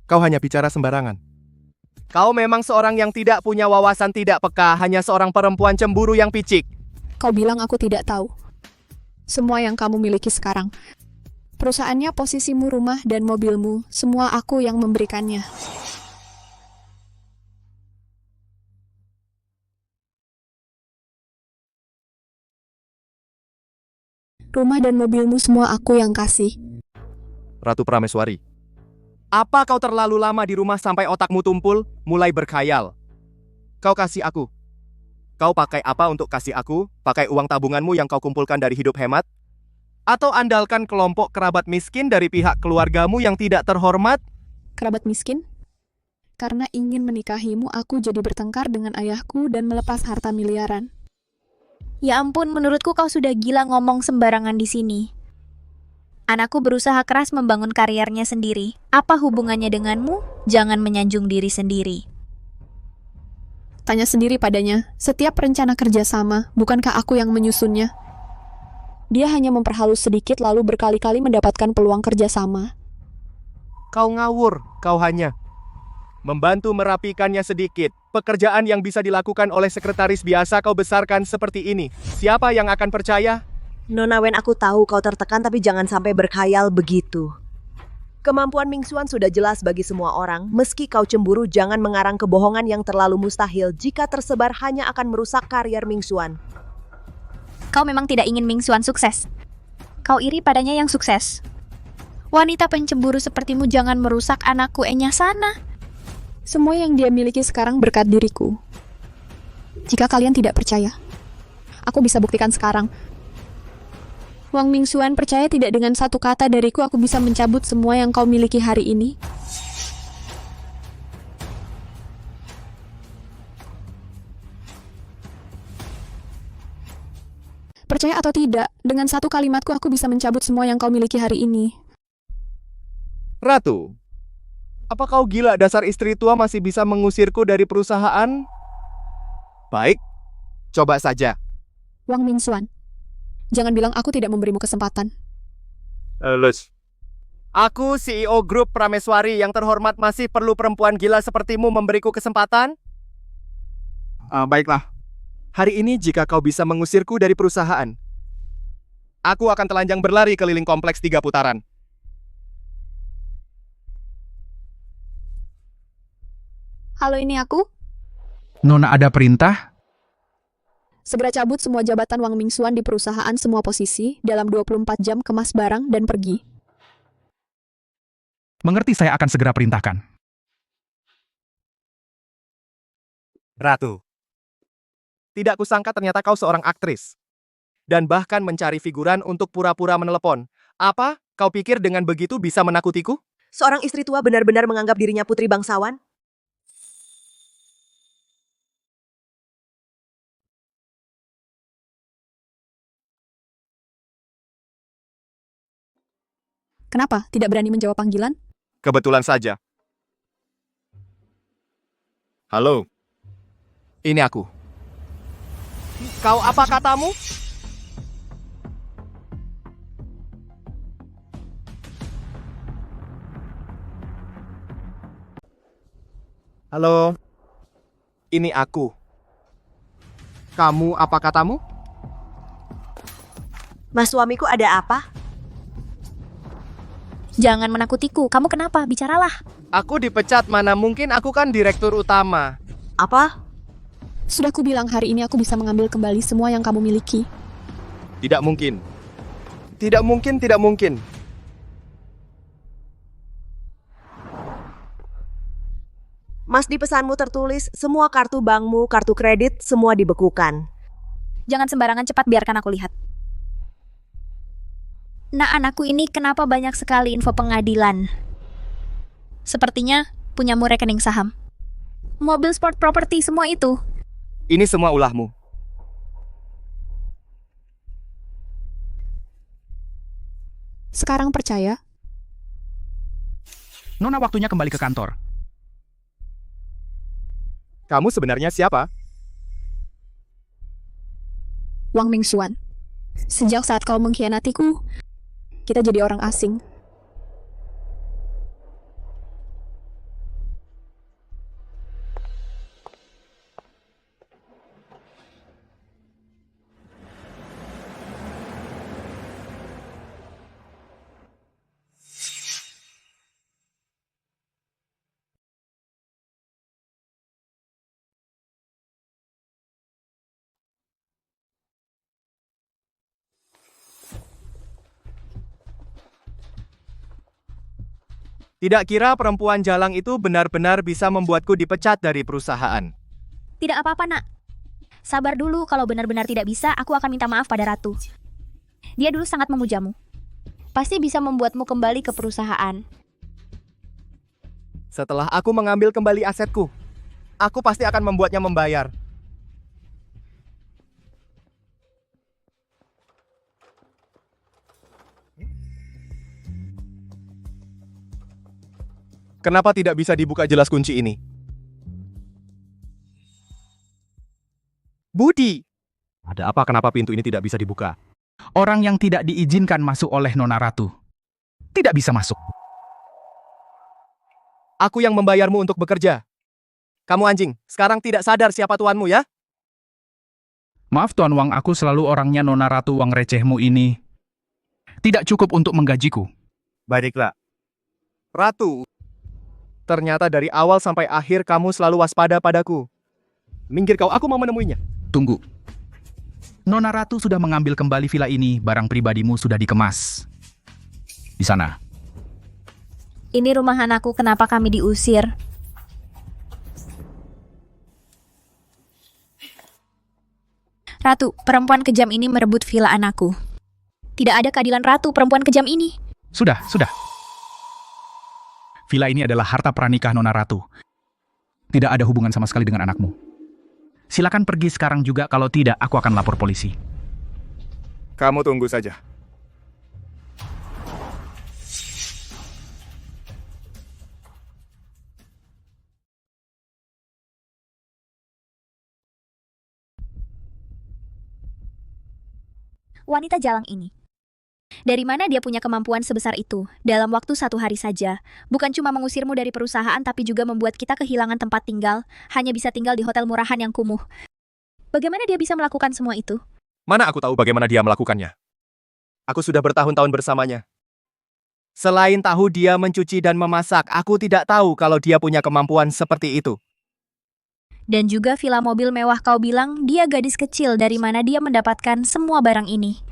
Kau hanya bicara sembarangan. Kau memang seorang yang tidak punya wawasan, tidak peka, hanya seorang perempuan cemburu yang picik. Kau bilang aku tidak tahu. Semua yang kamu miliki sekarang. Perusahaannya, posisimu, rumah, dan mobilmu, semua aku yang memberikannya. Rumah dan mobilmu semua aku yang kasih. Ratu Prameswari. Apa kau terlalu lama di rumah sampai otakmu tumpul, mulai berkhayal? Kau kasih aku. Kau pakai apa untuk kasih aku? Pakai uang tabunganmu yang kau kumpulkan dari hidup hemat? Atau andalkan kelompok kerabat miskin dari pihak keluargamu yang tidak terhormat? Kerabat miskin? Karena ingin menikahimu, aku jadi bertengkar dengan ayahku dan melepas harta miliaran. Ya ampun, menurutku kau sudah gila ngomong sembarangan di sini. Anakku berusaha keras membangun kariernya sendiri. Apa hubungannya denganmu? Jangan menyanjung diri sendiri. Tanya sendiri padanya, setiap rencana kerjasama, bukankah aku yang menyusunnya? Dia hanya memperhalus sedikit lalu berkali-kali mendapatkan peluang kerjasama. Kau ngawur, kau hanya membantu merapikannya sedikit. Pekerjaan yang bisa dilakukan oleh sekretaris biasa kau besarkan seperti ini. Siapa yang akan percaya? Nona Wen, aku tahu kau tertekan tapi jangan sampai berkhayal begitu. Kemampuan Mingxuan sudah jelas bagi semua orang. Meski kau cemburu, jangan mengarang kebohongan yang terlalu mustahil. Jika tersebar hanya akan merusak karier Mingxuan. Kau memang tidak ingin Mingxuan sukses. Kau iri padanya yang sukses. Wanita pencemburu sepertimu jangan merusak anakku Enya sana. Semua yang dia miliki sekarang berkat diriku. Jika kalian tidak percaya, aku bisa buktikan sekarang. Wang Mingxuan percaya tidak dengan satu kata dariku aku bisa mencabut semua yang kau miliki hari ini? Percaya atau tidak, dengan satu kalimatku aku bisa mencabut semua yang kau miliki hari ini. Ratu, apa kau gila dasar istri tua masih bisa mengusirku dari perusahaan? Baik, coba saja. Wang Mingxuan, jangan bilang aku tidak memberimu kesempatan. Aku CEO grup Prameswari yang terhormat masih perlu perempuan gila sepertimu memberiku kesempatan? Baiklah. Hari ini jika kau bisa mengusirku dari perusahaan, aku akan telanjang berlari keliling kompleks 3 putaran. Halo, ini aku. Nona ada perintah? Segera cabut semua jabatan Wang Mingxuan di perusahaan semua posisi, dalam 24 jam kemas barang dan pergi. Mengerti, saya akan segera perintahkan. Ratu, tidak kusangka ternyata kau seorang aktris. Dan bahkan mencari figuran untuk pura-pura menelepon. Apa? Kau pikir dengan begitu bisa menakutiku? Seorang istri tua benar-benar menganggap dirinya putri bangsawan? Kenapa tidak berani menjawab panggilan? Kebetulan saja. Halo. Ini aku. Kau apa katamu? Halo. Ini aku. Kamu apa katamu? Mas suamiku ada apa? Jangan menakutiku. Kamu kenapa? Bicaralah. Aku dipecat, mana mungkin, aku kan direktur utama. Apa? Sudah kubilang hari ini aku bisa mengambil kembali semua yang kamu miliki. Tidak mungkin. Tidak mungkin, tidak mungkin. Mas, di pesanmu tertulis, semua kartu bankmu, kartu kredit, semua dibekukan. Jangan sembarangan, cepat biarkan aku lihat. Nah, anakku ini kenapa banyak sekali info pengadilan? Sepertinya punyamu rekening saham. Mobil sport property, semua itu. Ini semua ulahmu. Sekarang percaya? Nona waktunya kembali ke kantor. Kamu sebenarnya siapa? Wang Mingxuan. Sejak saat kau mengkhianatiku, kita jadi orang asing. Tidak kira perempuan jalang itu benar-benar bisa membuatku dipecat dari perusahaan. Tidak apa-apa, Nak. Sabar dulu, kalau benar-benar tidak bisa, aku akan minta maaf pada Ratu. Dia dulu sangat memujamu. Pasti bisa membuatmu kembali ke perusahaan. Setelah aku mengambil kembali asetku, aku pasti akan membuatnya membayar. Kenapa tidak bisa dibuka jelas kunci ini? Budi! Ada apa kenapa pintu ini tidak bisa dibuka? Orang yang tidak diizinkan masuk oleh Nona Ratu tidak bisa masuk. Aku yang membayarmu untuk bekerja. Kamu anjing, sekarang tidak sadar siapa tuanmu ya? Maaf Tuan Wang, aku selalu orangnya Nona Ratu. Uang recehmu ini tidak cukup untuk menggajiku. Baiklah. Ratu, ternyata dari awal sampai akhir kamu selalu waspada padaku. Minggir kau, aku mau menemuinya. Tunggu. Nona Ratu sudah mengambil kembali villa ini, barang pribadimu sudah dikemas. Di sana. Ini rumah anakku, kenapa kami diusir? Ratu, perempuan kejam ini merebut villa anakku. Tidak ada keadilan, Ratu, perempuan kejam ini. Sudah. Villa ini adalah harta pranikah Nona Ratu. Tidak ada hubungan sama sekali dengan anakmu. Silakan pergi sekarang juga, kalau tidak aku akan lapor polisi. Kamu tunggu saja. Wanita jalang ini. Dari mana dia punya kemampuan sebesar itu? Dalam waktu 1 hari saja. Bukan cuma mengusirmu dari perusahaan, tapi juga membuat kita kehilangan tempat tinggal. Hanya bisa tinggal di hotel murahan yang kumuh. Bagaimana dia bisa melakukan semua itu? Mana aku tahu bagaimana dia melakukannya. Aku sudah bertahun-tahun bersamanya. Selain tahu dia mencuci dan memasak, aku tidak tahu kalau dia punya kemampuan seperti itu. Dan juga villa mobil mewah, kau bilang dia gadis kecil, dari mana dia mendapatkan semua barang ini?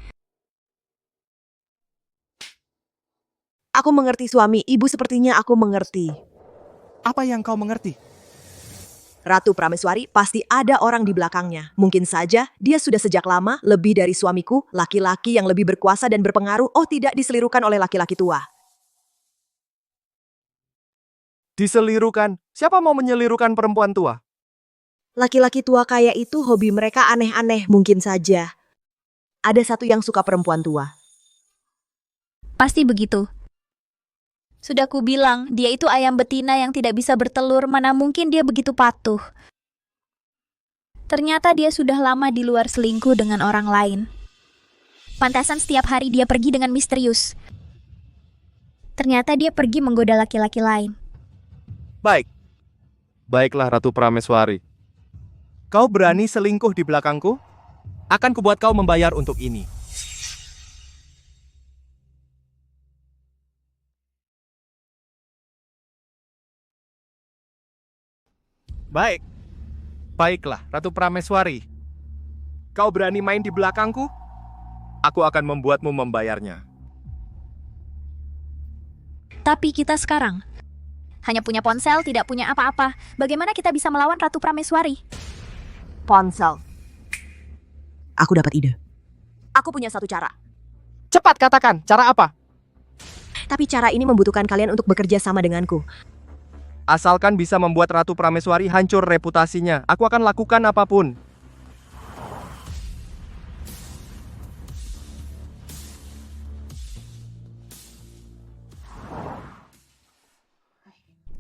Aku mengerti suami, ibu sepertinya aku mengerti. Apa yang kau mengerti? Ratu Prameswari pasti ada orang di belakangnya. Mungkin saja dia sudah sejak lama lebih dari suamiku, laki-laki yang lebih berkuasa dan berpengaruh, tidak diselirukan oleh laki-laki tua. Diselirukan? Siapa mau menyelirukan perempuan tua? Laki-laki tua kaya itu hobi mereka aneh-aneh mungkin saja. Ada satu yang suka perempuan tua. Pasti begitu. Sudah kubilang, dia itu ayam betina yang tidak bisa bertelur, mana mungkin dia begitu patuh. Ternyata dia sudah lama di luar selingkuh dengan orang lain. Pantasan setiap hari dia pergi dengan misterius. Ternyata dia pergi menggoda laki-laki lain. Baiklah Ratu Prameswari. Kau berani selingkuh di belakangku? Akan kubuat kau membayar untuk ini. Baiklah, Ratu Prameswari. Kau berani main di belakangku? Aku akan membuatmu membayarnya. Tapi kita sekarang hanya punya ponsel, tidak punya apa-apa. Bagaimana kita bisa melawan Ratu Prameswari? Ponsel. Aku dapat ide. Aku punya satu cara. Cepat katakan, cara apa? Tapi cara ini membutuhkan kalian untuk bekerja sama denganku. Asalkan bisa membuat Ratu Prameswari hancur reputasinya, aku akan lakukan apapun.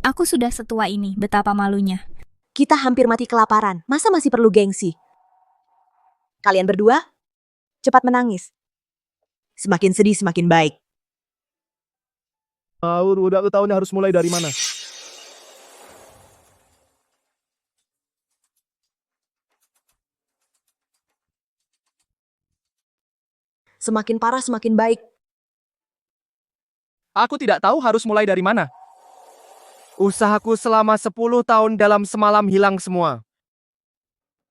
Aku sudah setua ini, betapa malunya. Kita hampir mati kelaparan, masa masih perlu gengsi? Kalian berdua, cepat menangis. Semakin sedih, semakin baik. Udah tahu harus mulai dari mana? Semakin parah, semakin baik. Aku tidak tahu harus mulai dari mana. Usahaku selama 10 tahun dalam semalam hilang semua.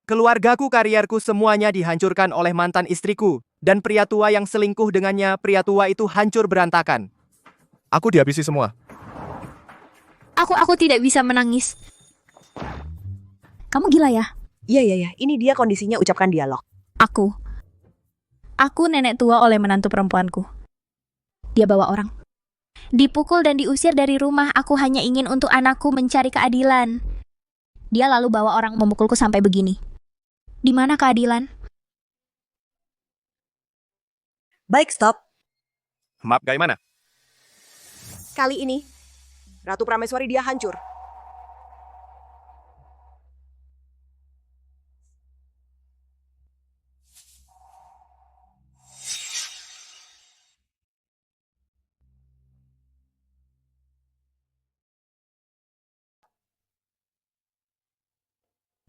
Keluargaku, karierku, semuanya dihancurkan oleh mantan istriku. Dan pria tua yang selingkuh dengannya, pria tua itu hancur berantakan. Aku dihabisi semua. Aku tidak bisa menangis. Kamu gila ya? Iya. Ini dia kondisinya, ucapkan dialog. Aku nenek tua oleh menantu perempuanku. Dia bawa orang. Dipukul dan diusir dari rumah, aku hanya ingin untuk anakku mencari keadilan. Dia lalu bawa orang memukulku sampai begini. Di mana keadilan? Baik, stop. Maaf, bagaimana? Kali ini, Ratu Prameswari dia hancur.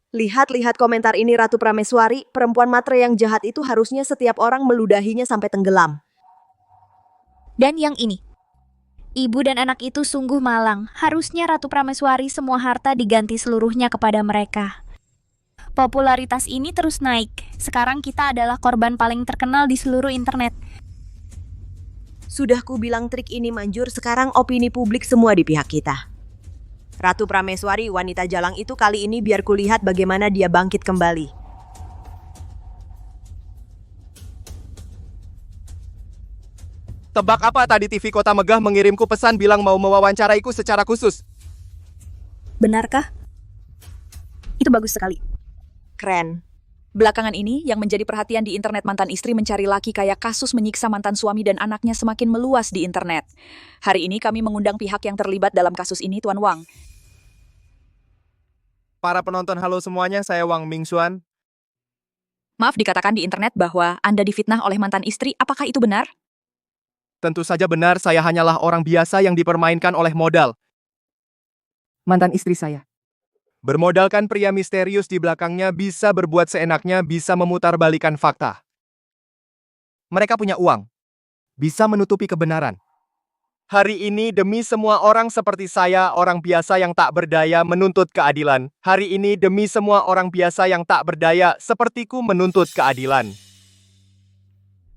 Lihat komentar ini Ratu Prameswari, perempuan matre yang jahat itu harusnya setiap orang meludahinya sampai tenggelam. Dan yang ini. Ibu dan anak itu sungguh malang. Harusnya Ratu Prameswari semua harta diganti seluruhnya kepada mereka. Popularitas ini terus naik. Sekarang kita adalah korban paling terkenal di seluruh internet. Sudah ku bilang trik ini manjur, sekarang opini publik semua di pihak kita. Ratu Prameswari, wanita jalang itu kali ini biar kulihat bagaimana dia bangkit kembali. Tebak apa tadi TV Kota Megah mengirimku pesan bilang mau mewawancaraiku secara khusus? Benarkah? Itu bagus sekali. Keren. Belakangan ini, yang menjadi perhatian di internet mantan istri mencari laki kayak kasus menyiksa mantan suami dan anaknya semakin meluas di internet. Hari ini kami mengundang pihak yang terlibat dalam kasus ini, Tuan Wang. Para penonton, halo semuanya, saya Wang Mingxuan. Maaf, dikatakan di internet bahwa Anda difitnah oleh mantan istri, apakah itu benar? Tentu saja benar, saya hanyalah orang biasa yang dipermainkan oleh modal. Mantan istri saya. Bermodalkan pria misterius di belakangnya bisa berbuat seenaknya, bisa memutarbalikkan fakta. Mereka punya uang. Bisa menutupi kebenaran. Hari ini demi semua orang seperti saya, orang biasa yang tak berdaya menuntut keadilan. Hari ini demi semua orang biasa yang tak berdaya sepertiku menuntut keadilan.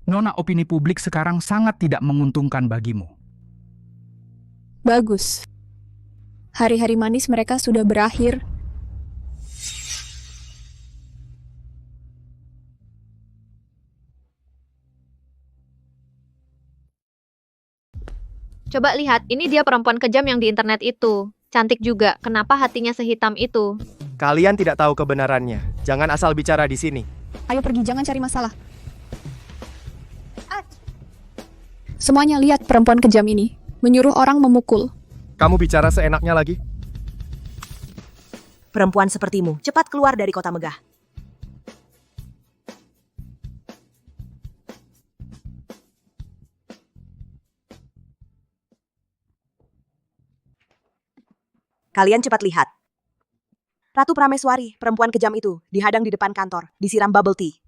Nona, opini publik sekarang sangat tidak menguntungkan bagimu. Bagus. Hari-hari manis mereka sudah berakhir. Coba lihat, ini dia perempuan kejam yang di internet itu. Cantik juga, kenapa hatinya sehitam itu? Kalian tidak tahu kebenarannya. Jangan asal bicara di sini. Ayo pergi, jangan cari masalah. Semuanya lihat perempuan kejam ini. Menyuruh orang memukul. Kamu bicara seenaknya lagi? Perempuan sepertimu, cepat keluar dari Kota Megah. Kalian cepat lihat. Ratu Prameswari, perempuan kejam itu, dihadang di depan kantor, disiram bubble tea.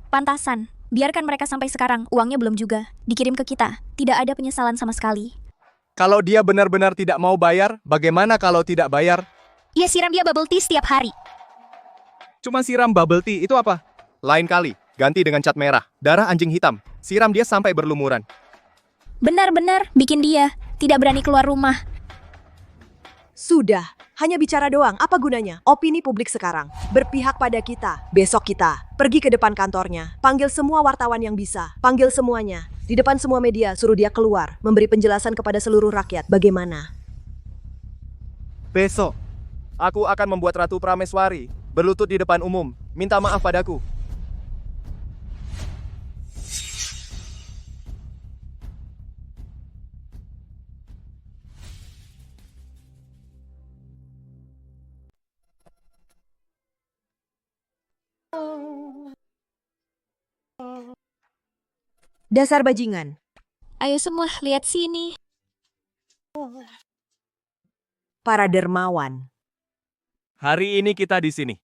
Pantasan. Biarkan mereka sampai sekarang. Uangnya belum juga. Dikirim ke kita. Tidak ada penyesalan sama sekali. Kalau dia benar-benar tidak mau bayar, bagaimana kalau tidak bayar? Ya, siram dia bubble tea setiap hari. Cuma siram bubble tea, itu apa? Lain kali, ganti dengan cat merah, darah anjing hitam. Siram dia sampai berlumuran. Benar-benar bikin dia tidak berani keluar rumah. Sudah, hanya bicara doang, apa gunanya? Opini publik sekarang, berpihak pada kita, besok kita, pergi ke depan kantornya, panggil semua wartawan yang bisa, panggil semuanya, di depan semua media, suruh dia keluar, memberi penjelasan kepada seluruh rakyat, bagaimana? Besok, aku akan membuat Ratu Prameswari berlutut di depan umum, minta maaf padaku. Dasar bajingan. Ayo semua, lihat sini. Para dermawan. Hari ini kita di sini.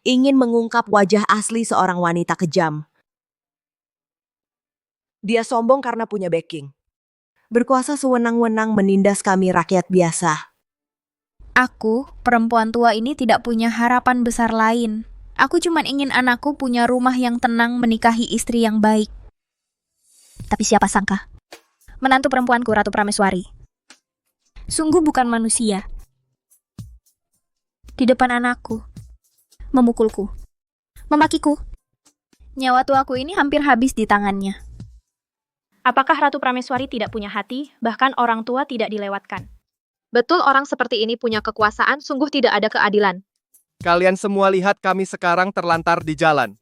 Ingin mengungkap wajah asli seorang wanita kejam. Dia sombong karena punya backing. Berkuasa sewenang-wenang menindas kami rakyat biasa. Aku, perempuan tua ini tidak punya harapan besar lain. Aku cuma ingin anakku punya rumah yang tenang, menikahi istri yang baik. Tapi siapa sangka? Menantu perempuanku, Ratu Prameswari. Sungguh bukan manusia. Di depan anakku. Memukulku. Memakiku. Nyawa tuaku ini hampir habis di tangannya. Apakah Ratu Prameswari tidak punya hati, bahkan orang tua tidak dilewatkan? Betul orang seperti ini punya kekuasaan, sungguh tidak ada keadilan. Kalian semua lihat kami sekarang terlantar di jalan.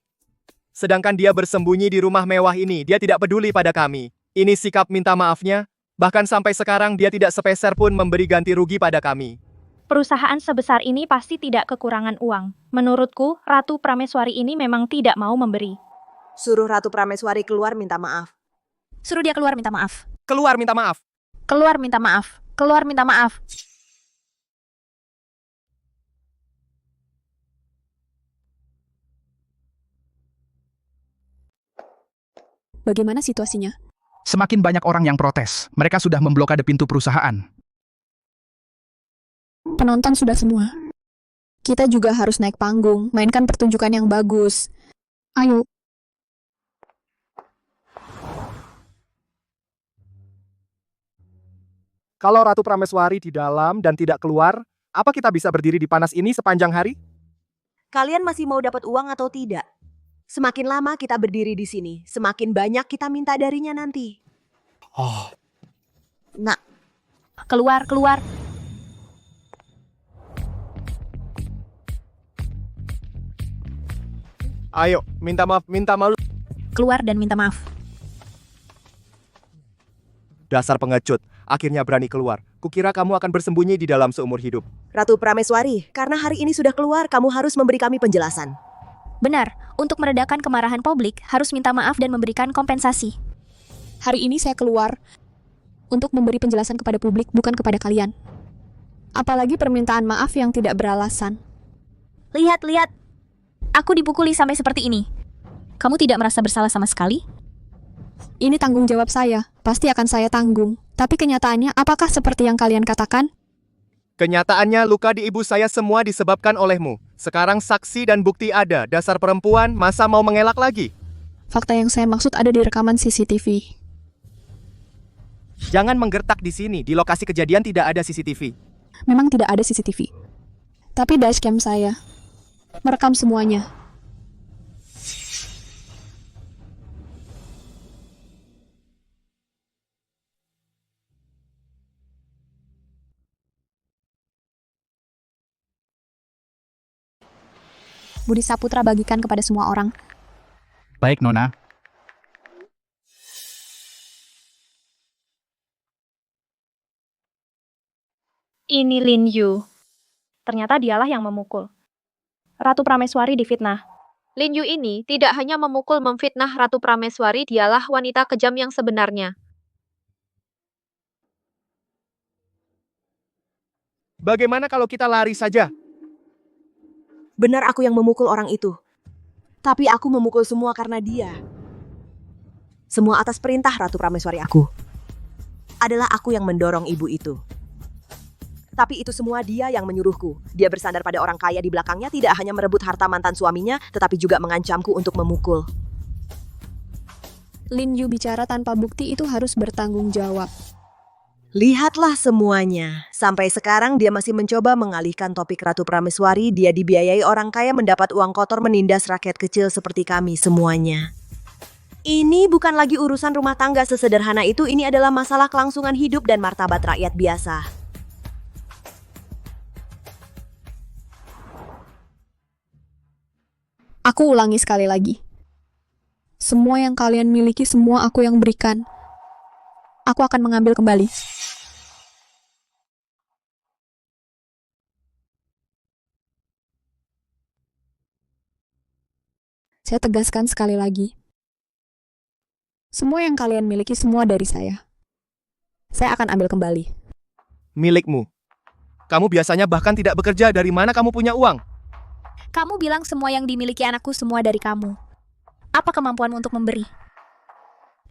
Sedangkan dia bersembunyi di rumah mewah ini, dia tidak peduli pada kami. Ini sikap minta maafnya, bahkan sampai sekarang dia tidak sepeser pun memberi ganti rugi pada kami. Perusahaan sebesar ini pasti tidak kekurangan uang. Menurutku, Ratu Prameswari ini memang tidak mau memberi. Suruh Ratu Prameswari keluar minta maaf. Suruh dia keluar minta maaf. Keluar minta maaf. Keluar minta maaf. Keluar minta maaf. Bagaimana situasinya? Semakin banyak orang yang protes. Mereka sudah memblokade pintu perusahaan. Penonton sudah semua. Kita juga harus naik panggung, mainkan pertunjukan yang bagus. Ayo. Kalau Ratu Prameswari di dalam dan tidak keluar, apa kita bisa berdiri di panas ini sepanjang hari? Kalian masih mau dapat uang atau tidak? Semakin lama kita berdiri di sini, semakin banyak kita minta darinya nanti. Nah, Keluar, keluar. Ayo, minta maaf, minta maaf. Keluar dan minta maaf. Dasar pengecut, akhirnya berani keluar. Kukira kamu akan bersembunyi di dalam seumur hidup. Ratu Prameswari, karena hari ini sudah keluar, kamu harus memberi kami penjelasan. Benar, untuk meredakan kemarahan publik, harus minta maaf dan memberikan kompensasi. Hari ini saya keluar untuk memberi penjelasan kepada publik, bukan kepada kalian. Apalagi permintaan maaf yang tidak beralasan. Lihat, lihat. Aku dipukuli sampai seperti ini. Kamu tidak merasa bersalah sama sekali? Ini tanggung jawab saya, pasti akan saya tanggung. Tapi kenyataannya, apakah seperti yang kalian katakan? Kenyataannya luka di ibu saya semua disebabkan olehmu. Sekarang saksi dan bukti ada. Dasar perempuan, masa mau mengelak lagi? Fakta yang saya maksud ada di rekaman CCTV. Jangan menggertak di sini. Di lokasi kejadian tidak ada CCTV. Memang tidak ada CCTV. Tapi dashcam saya merekam semuanya. Budi Saputra bagikan kepada semua orang. Baik, Nona. Ini Lin Yu. Ternyata dialah yang memukul. Ratu Prameswari difitnah. Lin Yu ini tidak hanya memukul memfitnah Ratu Prameswari, dialah wanita kejam yang sebenarnya. Bagaimana kalau kita lari saja? Benar aku yang memukul orang itu. Tapi aku memukul semua karena dia. Semua atas perintah Ratu Prameswari aku. Adalah aku yang mendorong ibu itu. Tapi itu semua dia yang menyuruhku. Dia bersandar pada orang kaya di belakangnya, tidak hanya merebut harta mantan suaminya, tetapi juga mengancamku untuk memukul. Lin Yu bicara tanpa bukti itu harus bertanggung jawab. Lihatlah semuanya. Sampai sekarang dia masih mencoba mengalihkan topik Ratu Prameswari. Dia dibiayai orang kaya mendapat uang kotor menindas rakyat kecil seperti kami semuanya. Ini bukan lagi urusan rumah tangga sesederhana itu. Ini adalah masalah kelangsungan hidup dan martabat rakyat biasa. Aku ulangi sekali lagi. Semua yang kalian miliki, semua aku yang berikan. Aku akan mengambil kembali. Saya tegaskan sekali lagi. Semua yang kalian miliki, semua dari saya. Saya akan ambil kembali. Milikmu. Kamu biasanya bahkan tidak bekerja. Dari mana kamu punya uang? Kamu bilang semua yang dimiliki anakku semua dari kamu. Apa kemampuanmu untuk memberi?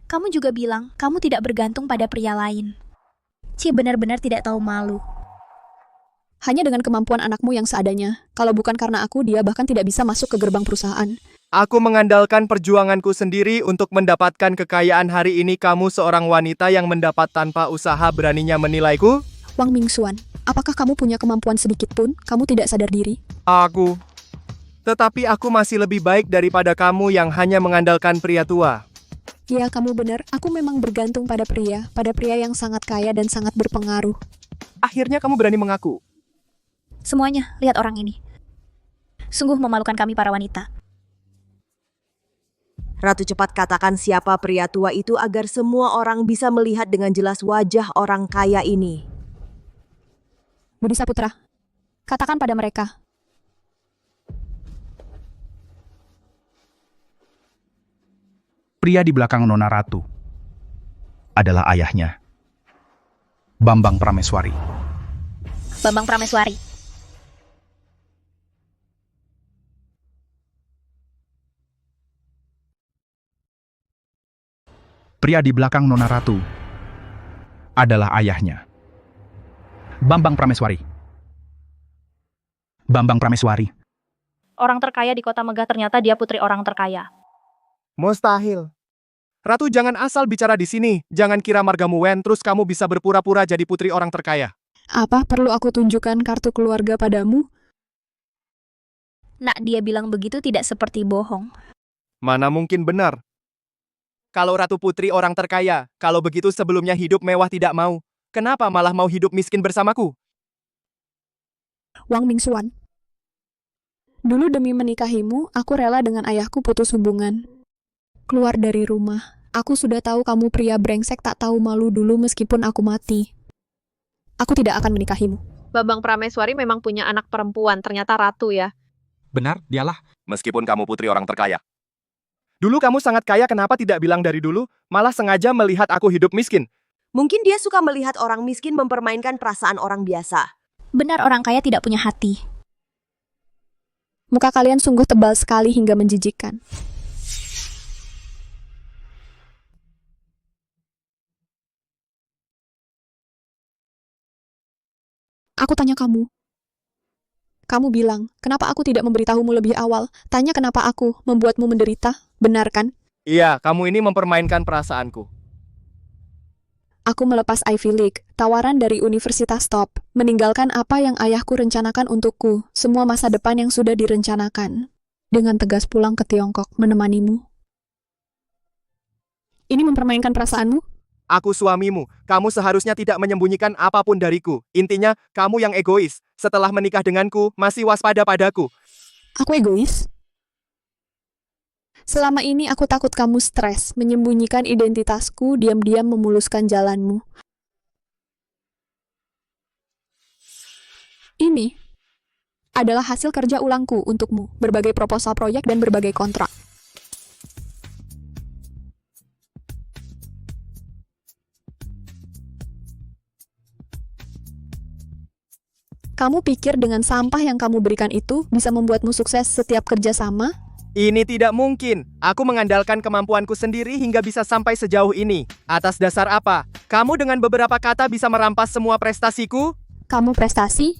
Kamu juga bilang kamu tidak bergantung pada pria lain. Cie benar-benar tidak tahu malu. Hanya dengan kemampuan anakmu yang seadanya. Kalau bukan karena aku, dia bahkan tidak bisa masuk ke gerbang perusahaan. Aku mengandalkan perjuanganku sendiri untuk mendapatkan kekayaan hari ini. Kamu seorang wanita yang mendapat tanpa usaha, beraninya menilaiku? Wang Mingxuan, apakah kamu punya kemampuan sedikit pun? Kamu tidak sadar diri? Tetapi aku masih lebih baik daripada kamu yang hanya mengandalkan pria tua. Ya, kamu benar. Aku memang bergantung pada pria yang sangat kaya dan sangat berpengaruh. Akhirnya kamu berani mengaku. Semuanya, lihat orang ini. Sungguh memalukan kami para wanita. Ratu cepat katakan siapa pria tua itu agar semua orang bisa melihat dengan jelas wajah orang kaya ini. Budi Saputra, katakan pada mereka. Pria di belakang Nona Ratu adalah ayahnya, Bambang Prameswari. Bambang Prameswari. Pria di belakang Nona Ratu adalah ayahnya, Bambang Prameswari. Bambang Prameswari. Orang terkaya di kota megah ternyata dia putri orang terkaya. Mustahil. Ratu, jangan asal bicara di sini. Jangan kira margamu Wen, terus kamu bisa berpura-pura jadi putri orang terkaya. Apa perlu aku tunjukkan kartu keluarga padamu? Nak, dia bilang begitu tidak seperti bohong. Mana mungkin benar? Kalau Ratu putri orang terkaya, kalau begitu sebelumnya hidup mewah tidak mau. Kenapa malah mau hidup miskin bersamaku? Wang Mingxuan. Dulu demi menikahimu, aku rela dengan ayahku putus hubungan. Keluar dari rumah. Aku sudah tahu kamu pria brengsek tak tahu malu dulu meskipun aku mati. Aku tidak akan menikahimu. Bambang Prameswari memang punya anak perempuan, ternyata Ratu ya. Benar, dialah. Meskipun kamu putri orang terkaya. Dulu kamu sangat kaya, kenapa tidak bilang dari dulu? Malah sengaja melihat aku hidup miskin. Mungkin dia suka melihat orang miskin mempermainkan perasaan orang biasa. Benar, orang kaya tidak punya hati. Muka kalian sungguh tebal sekali hingga menjijikkan. Aku tanya kamu. Kamu bilang, kenapa aku tidak memberitahumu lebih awal? Tanya kenapa aku membuatmu menderita, benar kan? Iya, kamu ini mempermainkan perasaanku. Aku melepas Ivy League, tawaran dari Universitas Top, meninggalkan apa yang ayahku rencanakan untukku, semua masa depan yang sudah direncanakan. Dengan tegas pulang ke Tiongkok menemanimu. Ini mempermainkan perasaanmu? Aku suamimu, kamu seharusnya tidak menyembunyikan apapun dariku. Intinya, kamu yang egois. Setelah menikah denganku, masih waspada padaku. Aku egois? Selama ini aku takut kamu stres, menyembunyikan identitasku, diam-diam memuluskan jalanmu. Ini adalah hasil kerja ulangku untukmu, berbagai proposal proyek dan berbagai kontrak. Kamu pikir dengan sampah yang kamu berikan itu bisa membuatmu sukses setiap kerjasama? Ini tidak mungkin. Aku mengandalkan kemampuanku sendiri hingga bisa sampai sejauh ini. Atas dasar apa? Kamu dengan beberapa kata bisa merampas semua prestasiku? Kamu prestasi?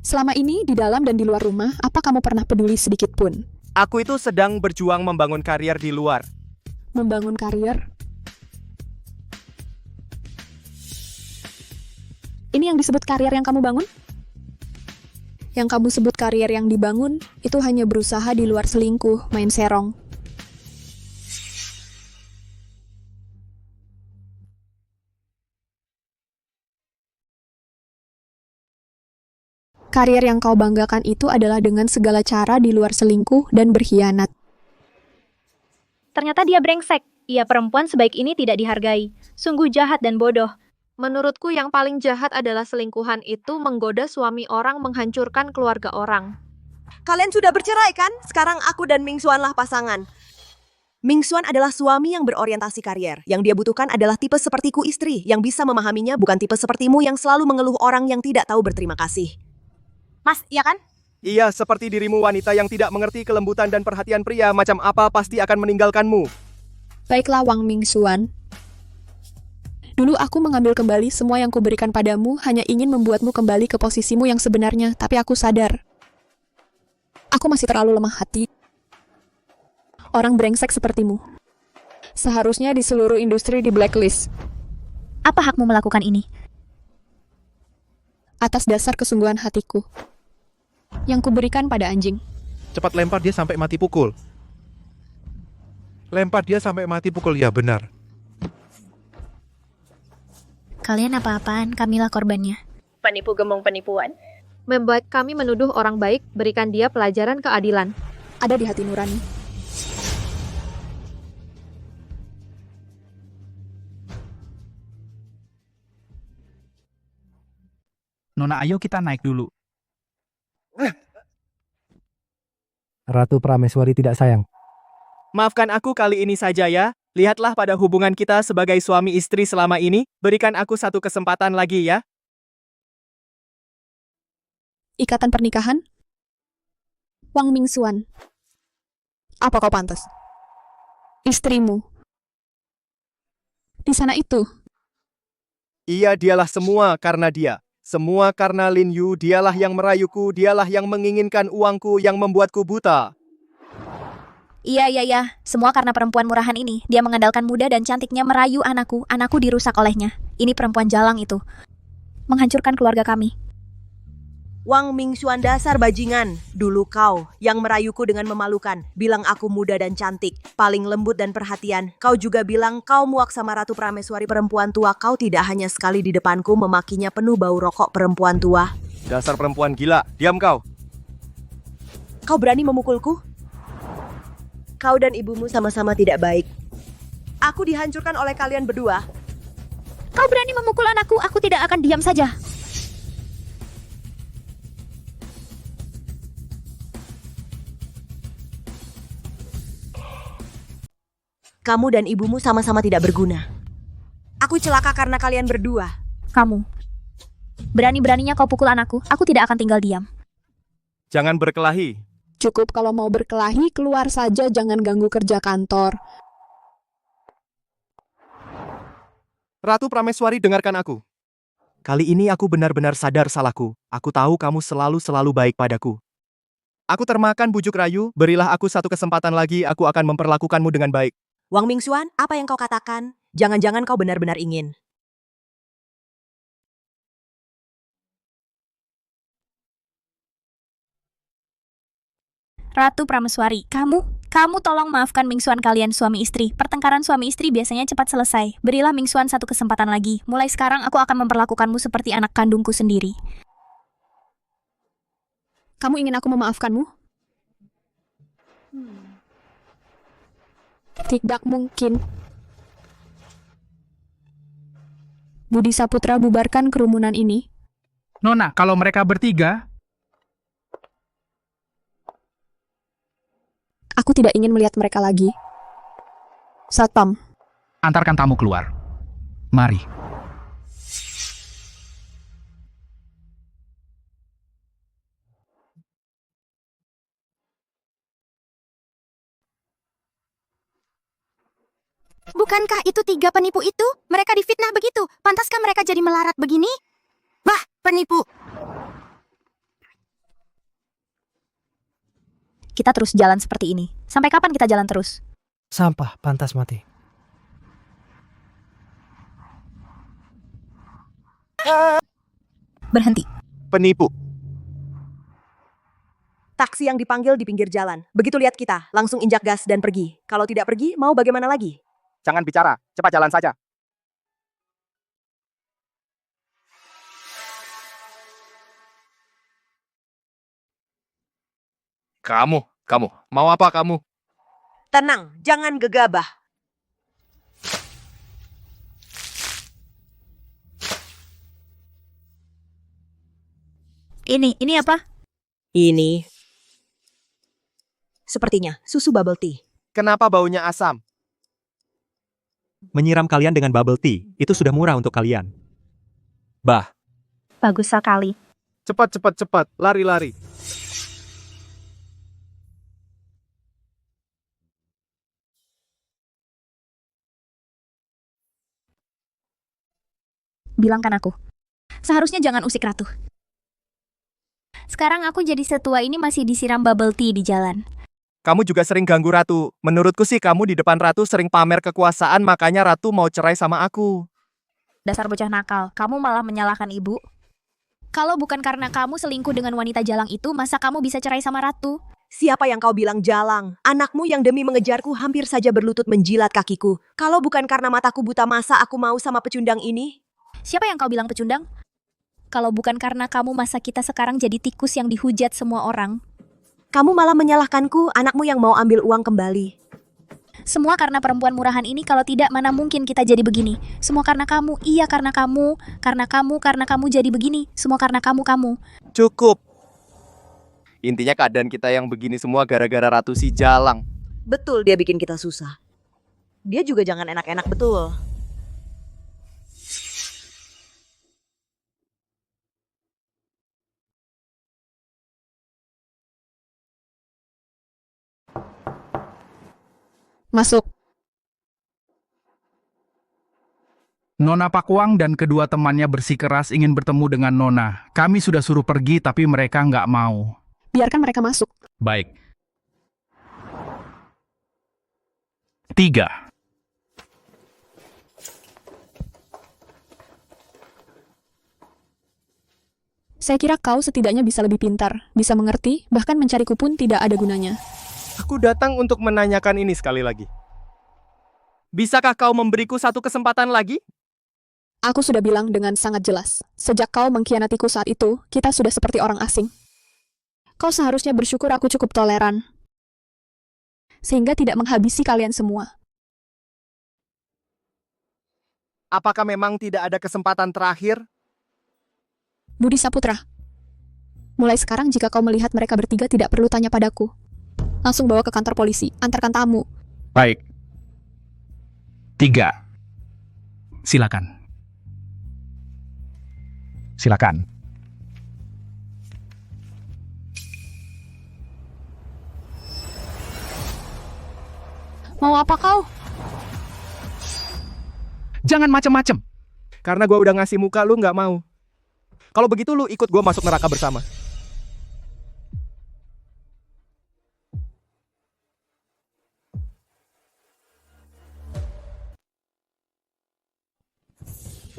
Selama ini, di dalam dan di luar rumah, apa kamu pernah peduli sedikit pun? Aku itu sedang berjuang membangun karier di luar. Membangun karier? Ini yang disebut karier yang kamu bangun? Yang kamu sebut karier yang dibangun, itu hanya berusaha di luar selingkuh, main serong. Karier yang kau banggakan itu adalah dengan segala cara di luar selingkuh dan berkhianat. Ternyata dia brengsek. Ia perempuan sebaik ini tidak dihargai. Sungguh jahat dan bodoh. Menurutku yang paling jahat adalah selingkuhan itu menggoda suami orang, menghancurkan keluarga orang. Kalian sudah bercerai kan? Sekarang aku dan Mingxuan lah pasangan. Mingxuan adalah suami yang berorientasi karier. Yang dia butuhkan adalah tipe sepertiku istri, yang bisa memahaminya, bukan tipe sepertimu yang selalu mengeluh orang yang tidak tahu berterima kasih. Mas, iya kan? Iya, seperti dirimu wanita yang tidak mengerti kelembutan dan perhatian pria macam apa pasti akan meninggalkanmu. Baiklah Wang Mingxuan. Dulu aku mengambil kembali semua yang kuberikan padamu hanya ingin membuatmu kembali ke posisimu yang sebenarnya, tapi aku sadar. Aku masih terlalu lemah hati. Orang brengsek sepertimu. Seharusnya di seluruh industri di blacklist. Apa hakmu melakukan ini? atas dasar kesungguhan hatiku yang kuberikan pada anjing. Cepat lempar dia sampai mati pukul. Lempar dia sampai mati pukul, ya benar. Kalian apa-apaan, kamilah korbannya. Penipu gemung penipuan. Membuat kami menuduh orang baik, berikan dia pelajaran keadilan. Ada di hati nurani. Nona, ayo kita naik dulu. Ratu Prameswari tidak sayang. Maafkan aku kali ini saja ya. Lihatlah pada hubungan kita sebagai suami istri selama ini. Berikan aku satu kesempatan lagi ya. Ikatan pernikahan? Wang Mingxuan. Apa kau pantas? Istrimu. Di sana itu. Iya, dialah semua karena dia. Semua karena Lin Yu, dialah yang merayuku, dialah yang menginginkan uangku, yang membuatku buta. Iya. Semua karena perempuan murahan ini. Dia mengandalkan muda dan cantiknya merayu anakku. Anakku dirusak olehnya. Ini perempuan jalang itu. Menghancurkan keluarga kami. Wang Mingxuan dasar bajingan. Dulu kau yang merayuku dengan memalukan. Bilang aku muda dan cantik. Paling lembut dan perhatian. Kau juga bilang kau muak sama Ratu Prameswari perempuan tua. Kau tidak hanya sekali di depanku memakinya penuh bau rokok perempuan tua. Dasar perempuan gila, diam kau. Kau berani memukulku? Kau dan ibumu sama-sama tidak baik. Aku dihancurkan oleh kalian berdua. Kau berani memukul anakku, aku tidak akan diam saja. Kamu dan ibumu sama-sama tidak berguna. Aku celaka karena kalian berdua. Kamu. Berani-beraninya kau pukul anakku, aku tidak akan tinggal diam. Jangan berkelahi. Cukup kalau mau berkelahi, keluar saja, jangan ganggu kerja kantor. Ratu Prameswari, dengarkan aku. Kali ini aku benar-benar sadar salahku. Aku tahu kamu selalu baik padaku. Aku termakan bujuk rayu, berilah aku satu kesempatan lagi, aku akan memperlakukanmu dengan baik. Wang Mingxuan, apa yang kau katakan? Jangan-jangan kau benar-benar ingin. Ratu Prameswari, kamu tolong maafkan Mingxuan kalian suami istri. Pertengkaran suami istri biasanya cepat selesai. Berilah Mingxuan satu kesempatan lagi. Mulai sekarang aku akan memperlakukanmu seperti anak kandungku sendiri. Kamu ingin aku memaafkanmu? Tidak mungkin. Budi Saputra, bubarkan kerumunan ini. Nona, kalau mereka bertiga, aku tidak ingin melihat mereka lagi. Satpam. antarkan tamu keluar. Mari. Bukankah itu 3 penipu itu? Mereka difitnah begitu. Pantaskah mereka jadi melarat begini? Wah, penipu! Kita terus jalan seperti ini. Sampai kapan kita jalan terus? Sampah, pantas mati. Berhenti. Penipu. Taksi yang dipanggil di pinggir jalan. Begitu lihat kita, langsung injak gas dan pergi. Kalau tidak pergi, mau bagaimana lagi? Jangan bicara, cepat jalan saja. Kamu, mau apa kamu? Tenang, jangan gegabah. Ini apa? Ini. Sepertinya susu bubble tea. Kenapa baunya asam? Menyiram kalian dengan bubble tea, itu sudah murah untuk kalian. Bah. Bagus sekali. Cepat, lari. Bilangkan aku. Seharusnya jangan usik Ratu. Sekarang aku jadi setua ini masih disiram bubble tea di jalan. Kamu juga sering ganggu Ratu. Menurutku sih kamu di depan Ratu sering pamer kekuasaan, makanya Ratu mau cerai sama aku. Dasar bocah nakal, kamu malah menyalahkan ibu. Kalau bukan karena kamu selingkuh dengan wanita jalang itu, masa kamu bisa cerai sama Ratu? Siapa yang kau bilang jalang? Anakmu yang demi mengejarku hampir saja berlutut menjilat kakiku. Kalau bukan karena mataku buta, masa aku mau sama pecundang ini? Siapa yang kau bilang pecundang? Kalau bukan karena kamu, masa kita sekarang jadi tikus yang dihujat semua orang? Kamu malah menyalahkanku, anakmu yang mau ambil uang kembali. Semua karena perempuan murahan ini, kalau tidak mana mungkin kita jadi begini. Semua karena kamu, iya karena kamu jadi begini. Semua karena kamu. Cukup. Intinya keadaan kita yang begini semua gara-gara Ratu si Jalang. Betul, dia bikin kita susah. Dia juga jangan enak-enak, betul. Masuk. Nona Pakuang dan kedua temannya bersikeras ingin bertemu dengan Nona. Kami sudah suruh pergi tapi mereka nggak mau. Biarkan mereka masuk. Baik. 3. Saya kira kau setidaknya bisa lebih pintar, bisa mengerti, bahkan mencariku pun tidak ada gunanya. Aku datang untuk menanyakan ini sekali lagi. Bisakah kau memberiku satu kesempatan lagi? Aku sudah bilang dengan sangat jelas. Sejak kau mengkhianatiku saat itu, kita sudah seperti orang asing. Kau seharusnya bersyukur aku cukup toleran. Sehingga tidak menghabisi kalian semua. Apakah memang tidak ada kesempatan terakhir? Budi Saputra, mulai sekarang jika kau melihat mereka bertiga tidak perlu tanya padaku. Langsung bawa ke kantor polisi, antarkan tamu. Baik. 3. Silakan. Silakan. Mau apa kau? Jangan macem-macem. Karena gua udah ngasih muka, lu nggak mau. Kalau begitu lu ikut gua masuk neraka bersama.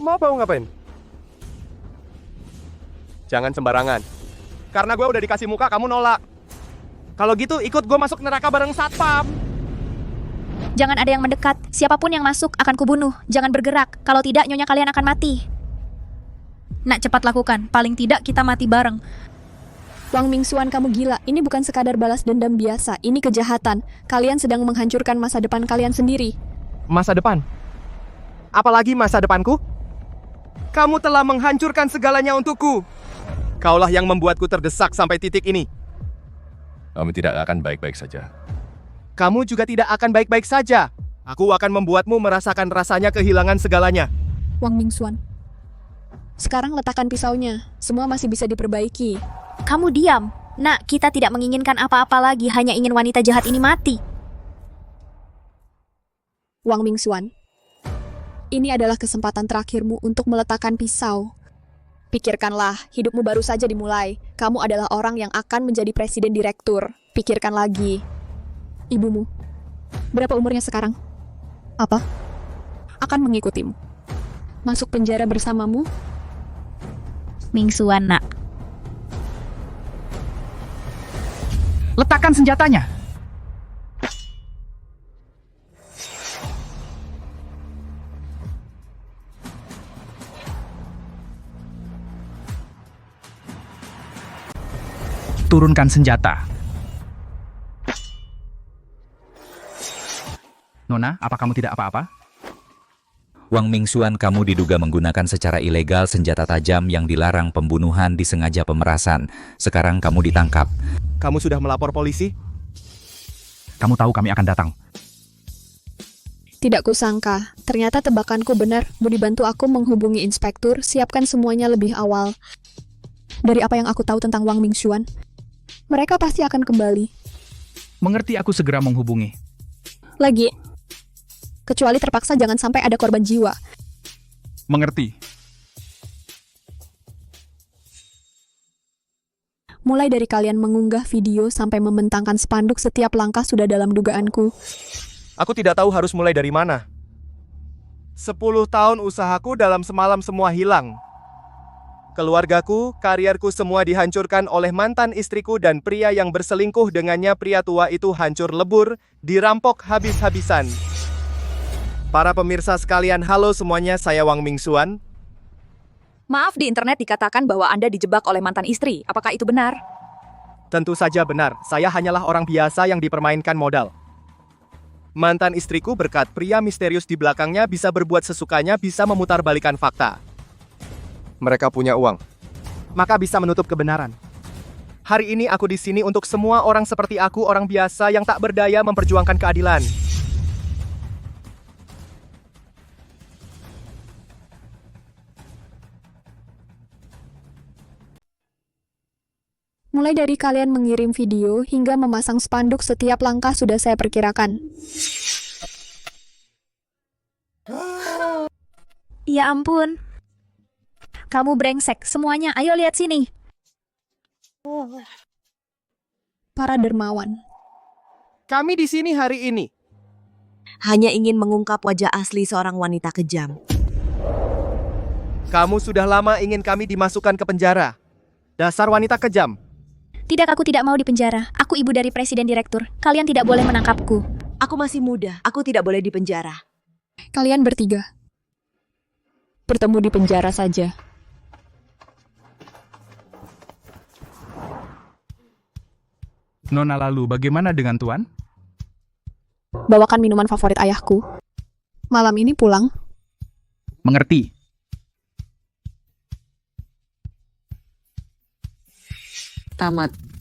Mau ngapain? Jangan sembarangan. Karena gue udah dikasih muka, kamu nolak. Kalau gitu ikut gue masuk neraka bareng satpam. Jangan ada yang mendekat. Siapapun yang masuk akan kubunuh. Jangan bergerak. Kalau tidak, nyonya kalian akan mati. Nak, cepat lakukan. Paling tidak kita mati bareng. Wang Mingxuan, kamu gila. Ini bukan sekadar balas dendam biasa. Ini kejahatan. Kalian sedang menghancurkan masa depan kalian sendiri. Masa depan? Apalagi masa depanku? Kamu telah menghancurkan segalanya untukku. Kaulah yang membuatku terdesak sampai titik ini. Kamu tidak akan baik-baik saja. Kamu juga tidak akan baik-baik saja. Aku akan membuatmu merasakan rasanya kehilangan segalanya. Wang Mingxuan, sekarang letakkan pisaunya. Semua masih bisa diperbaiki. Kamu diam. Nak, kita tidak menginginkan apa-apa lagi. Hanya ingin wanita jahat ini mati. Wang Mingxuan, ini adalah kesempatan terakhirmu untuk meletakkan pisau. Pikirkanlah, hidupmu baru saja dimulai. Kamu adalah orang yang akan menjadi presiden direktur. Pikirkan lagi. Ibumu, berapa umurnya sekarang? Apa? Akan mengikutimu. Masuk penjara bersamamu? Mingxuan, nak. Letakkan senjatanya. Turunkan senjata. Nona, apa kamu tidak apa-apa? Wang Mingxuan, kamu diduga menggunakan secara ilegal senjata tajam yang dilarang, pembunuhan, disengaja pemerasan. Sekarang kamu ditangkap. Kamu sudah melapor polisi? Kamu tahu kami akan datang. Tidak kusangka. Ternyata tebakanku benar. Budi, bantu aku menghubungi inspektur. Siapkan semuanya lebih awal. Dari apa yang aku tahu tentang Wang Mingxuan, mereka pasti akan kembali. Mengerti, aku segera menghubungi. Lagi. Kecuali terpaksa, jangan sampai ada korban jiwa. Mengerti. Mulai dari kalian mengunggah video sampai membentangkan spanduk, setiap langkah sudah dalam dugaanku. Aku tidak tahu harus mulai dari mana. 10 tahun usahaku dalam semalam semua hilang. Keluargaku, karierku semua dihancurkan oleh mantan istriku dan pria yang berselingkuh dengannya. Pria tua itu hancur lebur, dirampok habis-habisan. Para pemirsa sekalian, halo semuanya, saya Wang Mingxuan. Maaf, di internet dikatakan bahwa Anda dijebak oleh mantan istri. Apakah itu benar? Tentu saja benar, saya hanyalah orang biasa yang dipermainkan modal. Mantan istriku berkat pria misterius di belakangnya bisa berbuat sesukanya, bisa memutarbalikkan fakta. Mereka punya uang, maka bisa menutup kebenaran. Hari ini aku di sini untuk semua orang seperti aku, orang biasa yang tak berdaya memperjuangkan keadilan. Mulai dari kalian mengirim video hingga memasang spanduk, setiap langkah sudah saya perkirakan. Ya ampun. Kamu brengsek, semuanya. Ayo lihat sini. Para dermawan. Kami di sini hari ini hanya ingin mengungkap wajah asli seorang wanita kejam. Kamu sudah lama ingin kami dimasukkan ke penjara. Dasar wanita kejam. Tidak, aku tidak mau dipenjara. Aku ibu dari presiden direktur. Kalian tidak boleh menangkapku. Aku masih muda, aku tidak boleh dipenjara. Kalian bertiga bertemu di penjara saja. Nona, lalu bagaimana dengan Tuan? Bawakan minuman favorit ayahku. Malam ini pulang. Mengerti. Tamat.